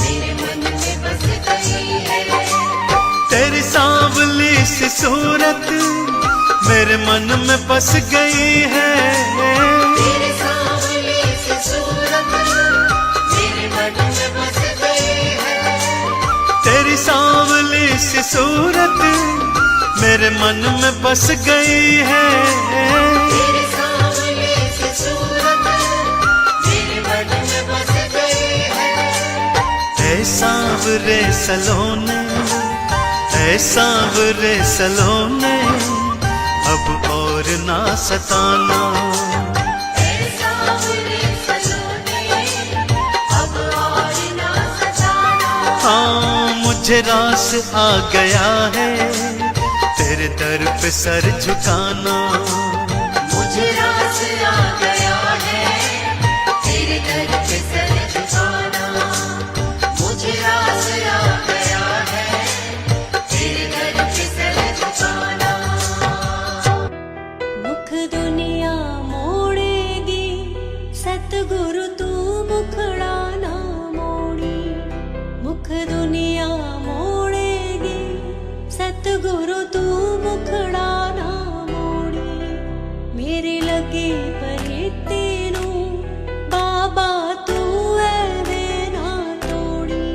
मेरे मन में बस गई है। तेरी सांवली सी सूरत मेरे मन में बस गई है। तेरी सांवली सी सूरत मेरे मन में बस गई है। तेरी सांवली सी सूरत मेरे मन में बस गई है। तेरी सांवली सी सूरत मेरे मन में बस गई है। ऐ सांवरे सलोने, ऐ सांवरे सलोने अब और ना सताना। ऐ सांवरे सलोने अब और ना सताना। हाँ मुझे रास आ गया है तेरे दर पे सर झुकाना। मुझे रास आ गया है तेरे दर पे सर झुकाना। मुझे रास आ गया है तेरे दर पे सर झुकाना। मुख दुनिया मोड़ेगी सतगुरु तू मुखड़ा ना मोड़ी। मुख दुनिया मोड़ेगी सतगुरु तू मुखड़ा ना मोड़ी। मेरे लगे परिते नू बाबा तू ऐवे ना तोड़ी।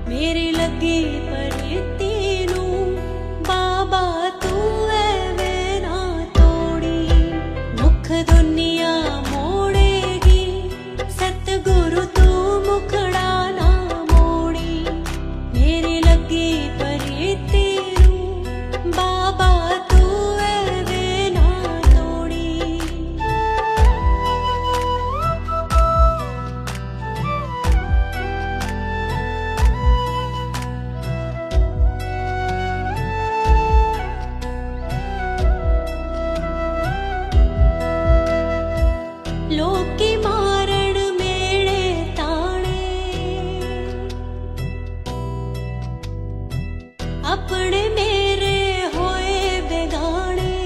मेरे लगे परिते नू बाबा तू ऐवे ना तोड़ी। मुख दुनिया मोड़ेगी सतगुरु तू मुखड़ा ना मोड़ी। मेरे लगे परिते नू बाबा तू ऐवे ना तोड़ी। लोकी मारण मेले ताणे अपने मेरे होए बेगाने।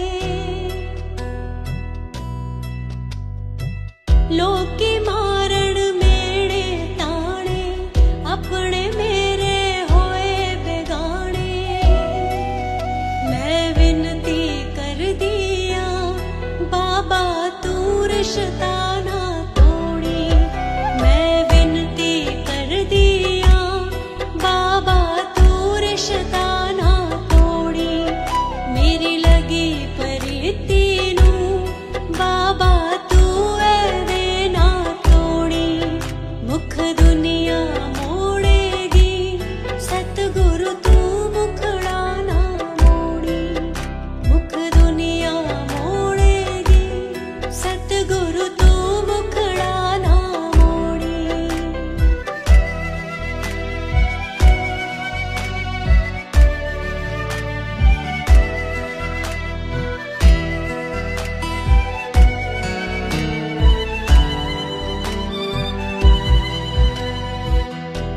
लोकी मारण मेले ताणे अपने मेरे होए बेगाने। मैं विनती कर दिया बाबा तू रिश्ता ना तोड़ी। मैं विनती कर दिया बाबा तू रिश्ता ना तोड़ी। मेरी लगी परिती नू बाबा तू ऐवे ना तोड़ी। मुख दुनिया मोड़ेगी सतगुरु तू मुखड़ा ना मोड़ी। मुख दुनिया मोड़ेगी सतगुरु तू मुखड़ा ना मोड़ी।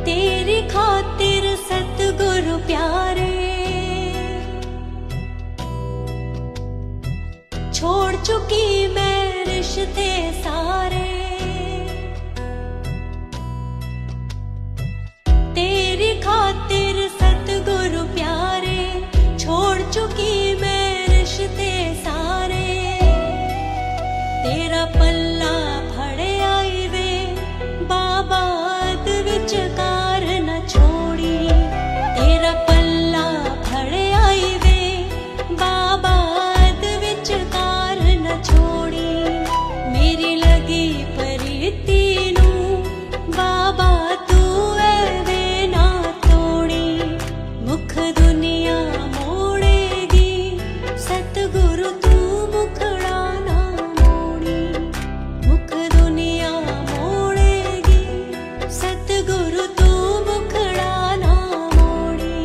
तेरी खातिर सतगुरु प्यारे छोड़ चुकी मैं रिश्ते सारे। तेरी खातिर सतगुरु प्यारे छोड़ चुकी मैं रिश्ते सारे। तेरा पल्ला फड़े आई वे बाबा अद विचकार न छोड़ी। तेरा पल्ला फड़े आई वे बाबा अद विचकार न छोड़ी। मेरी लगी परिती नू बाबा तू ऐवे ना तोड़ी। मुख दुनिया मोड़ेगी सतगुरु तू मुखड़ा ना मोड़ी। मुख दुनिया मोड़ेगी सतगुरु तू मुखड़ा ना मोड़ी।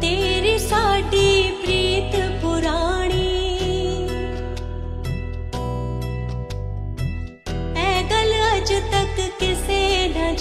तेरी साडी प्रीत पुरानी ऐ गल अज तक किसे न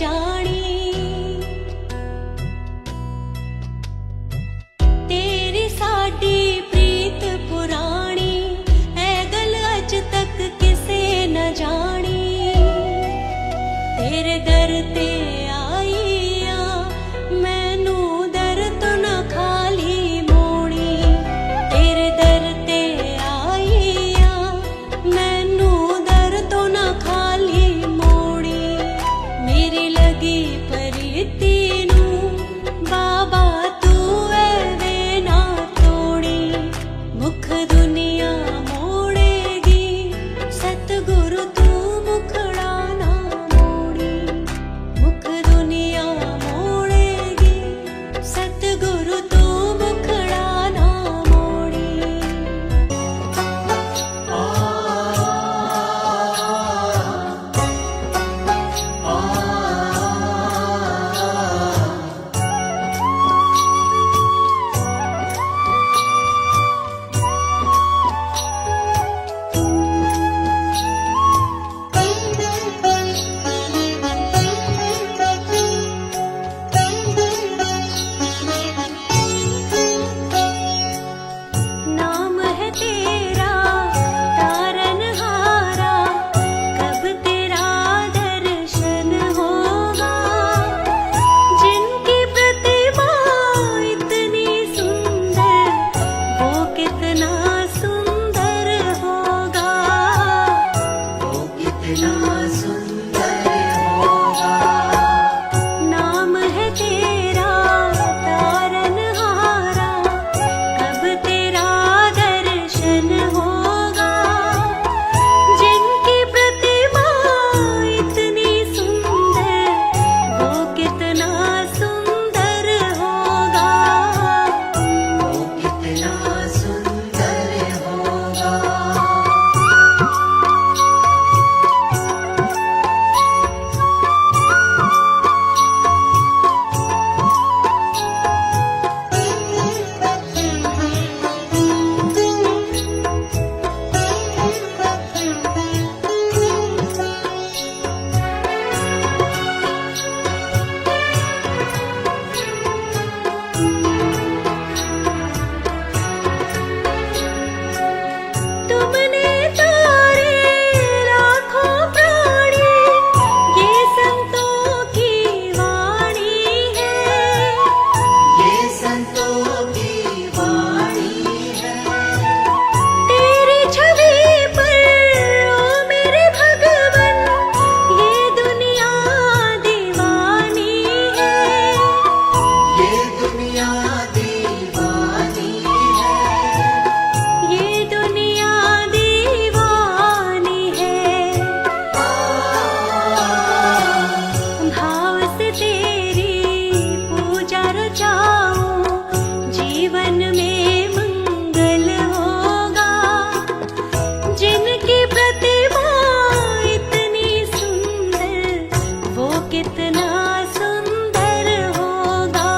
कितना सुंदर होगा,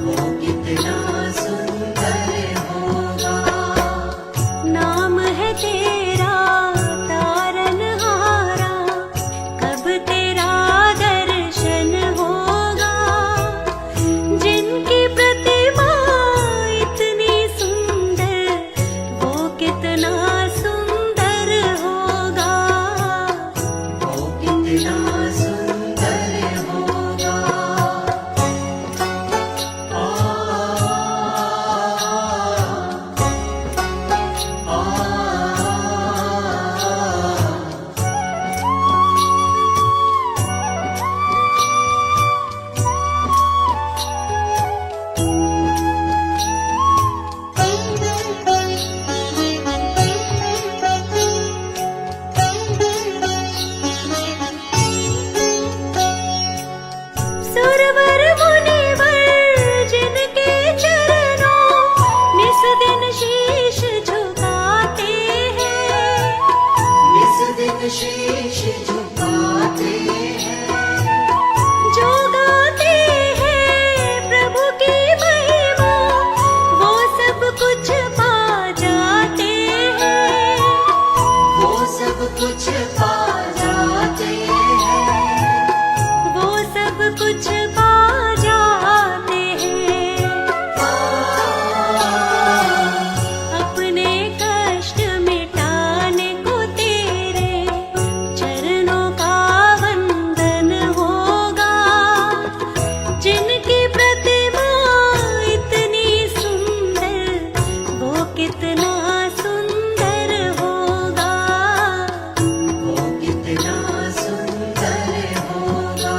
वो कितना सुंदर होगा। नाम है तेरा तारनहारा, कब तेरा दर्शन होगा। जिनकी प्रतिमा इतनी सुंदर, वो कितना सुंदर होगा, वो कितना सुंदर होगा। आ, आ, सुरवर मुनिवर जिनके चरणों निस दिन शीश झुकाते हैं, इस दिन शीश झुकाते हैं। जो गाते हैं प्रभु की महिमा, वो सब कुछ पा जाते हैं, वो सब कुछ पा जाते हैं। वो सब कुछ पा जाते हैं। अपने कष्ट मिटाने को तेरे चरणों का वंदन होगा। जिनकी प्रतिमा इतनी सुंदर, वो कितना सुंदर होगा, वो कितना सुंदर होगा।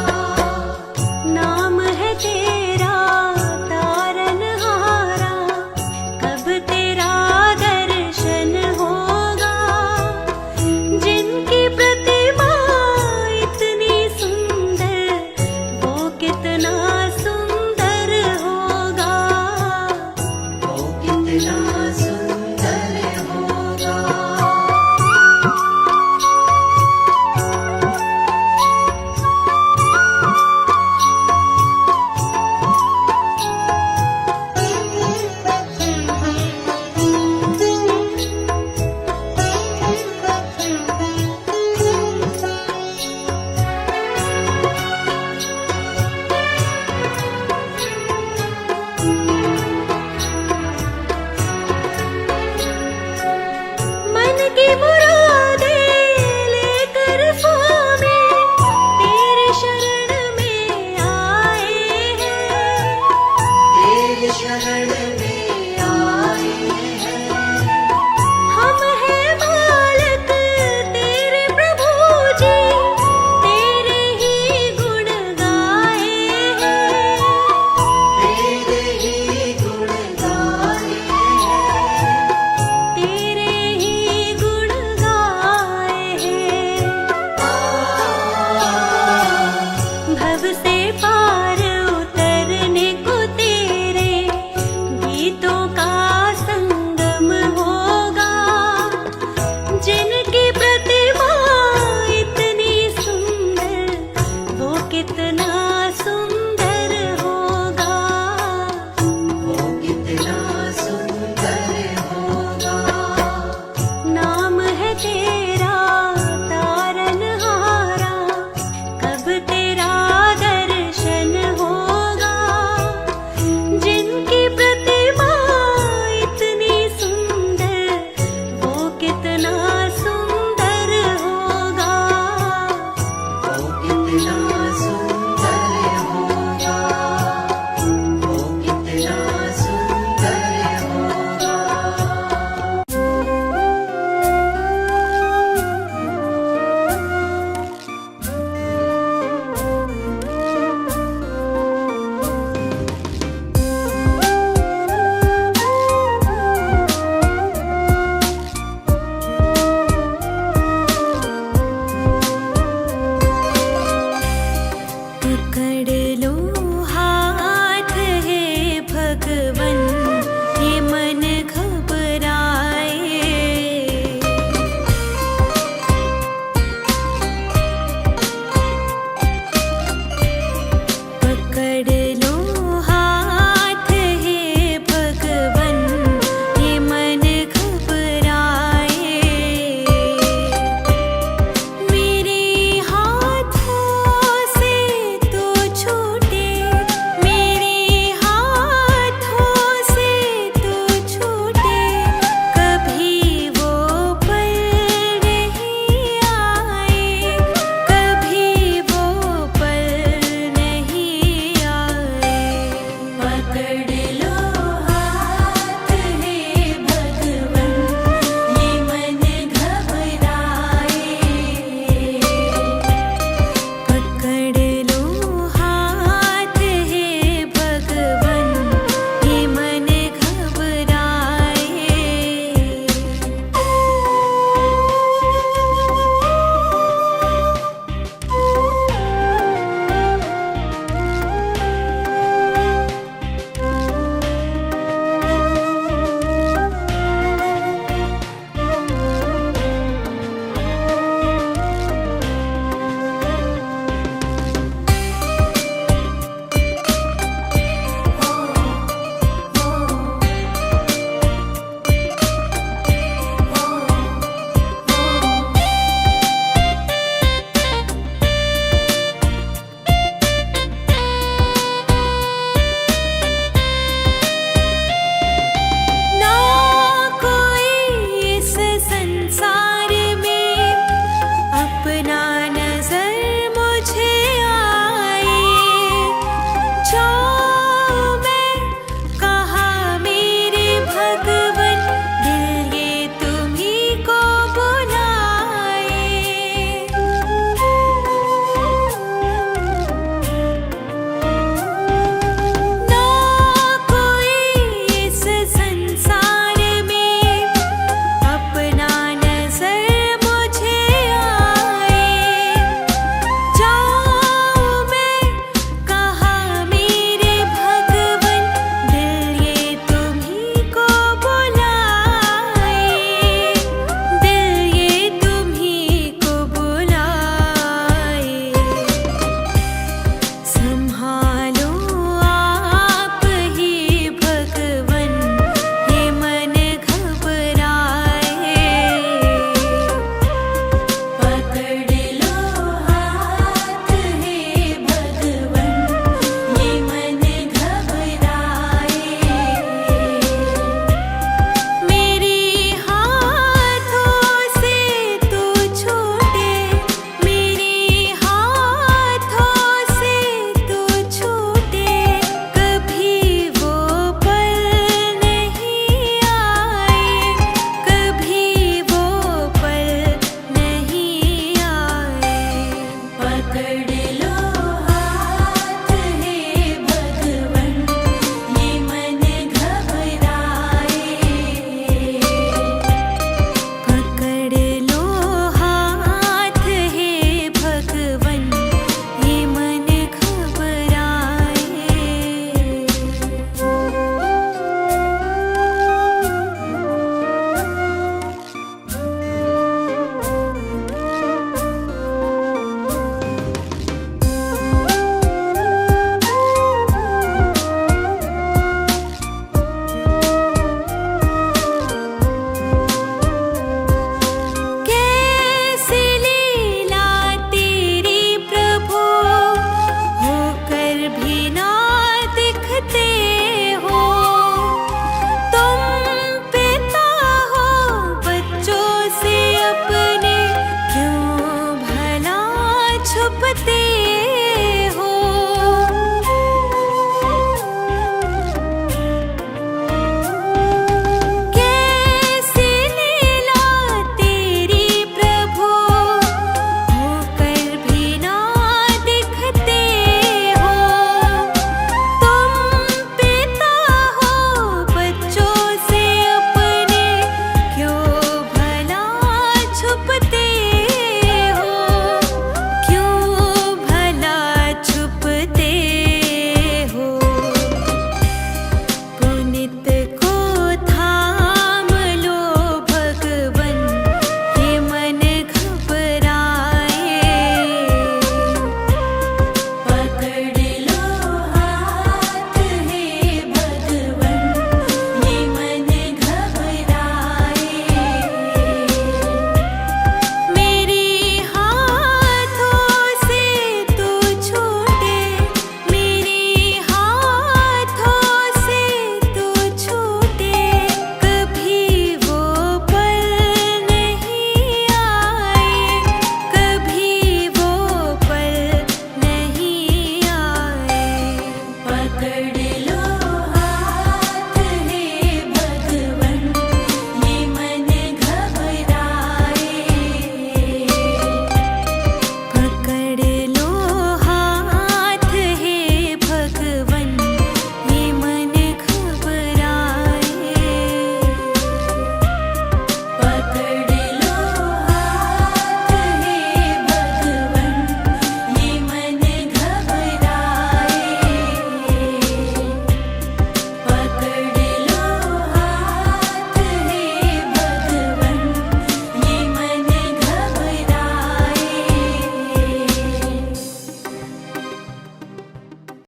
नाम है तेरा तारनहारा, कब तेरा दर्शन होगा। जिनकी प्रतिमा इतनी सुंदर, वो कितना सुंदर होगा, वो कितना सुंदर होगा। मन की मुरादें लेकर स्वामी तेरे शरण में आए हैं। तेरे शरण में आए हैं। हम हैं बालक तेरे प्रभु जी, तेरे ही गुण गाए हैं, तेरे ही गुण गाए हैं। तेरे ही गुण गाए हैं। भव से पार उतरने को तेरे गीतों का संगम होगा। जिनकी प्रतिमा इतनी सुंदर, वो कितना सुंदर होगा, वो कितना सुंदर होगा। नाम है तेरा तारनहारा, कब तेरा दर्शन होगा। जिनकी प्रतिमा इतनी सुंदर, वो कितना सुंदर होगा, वो कितना सुंदर होगा। वो कितना सुंदर होगा। पकड़ लो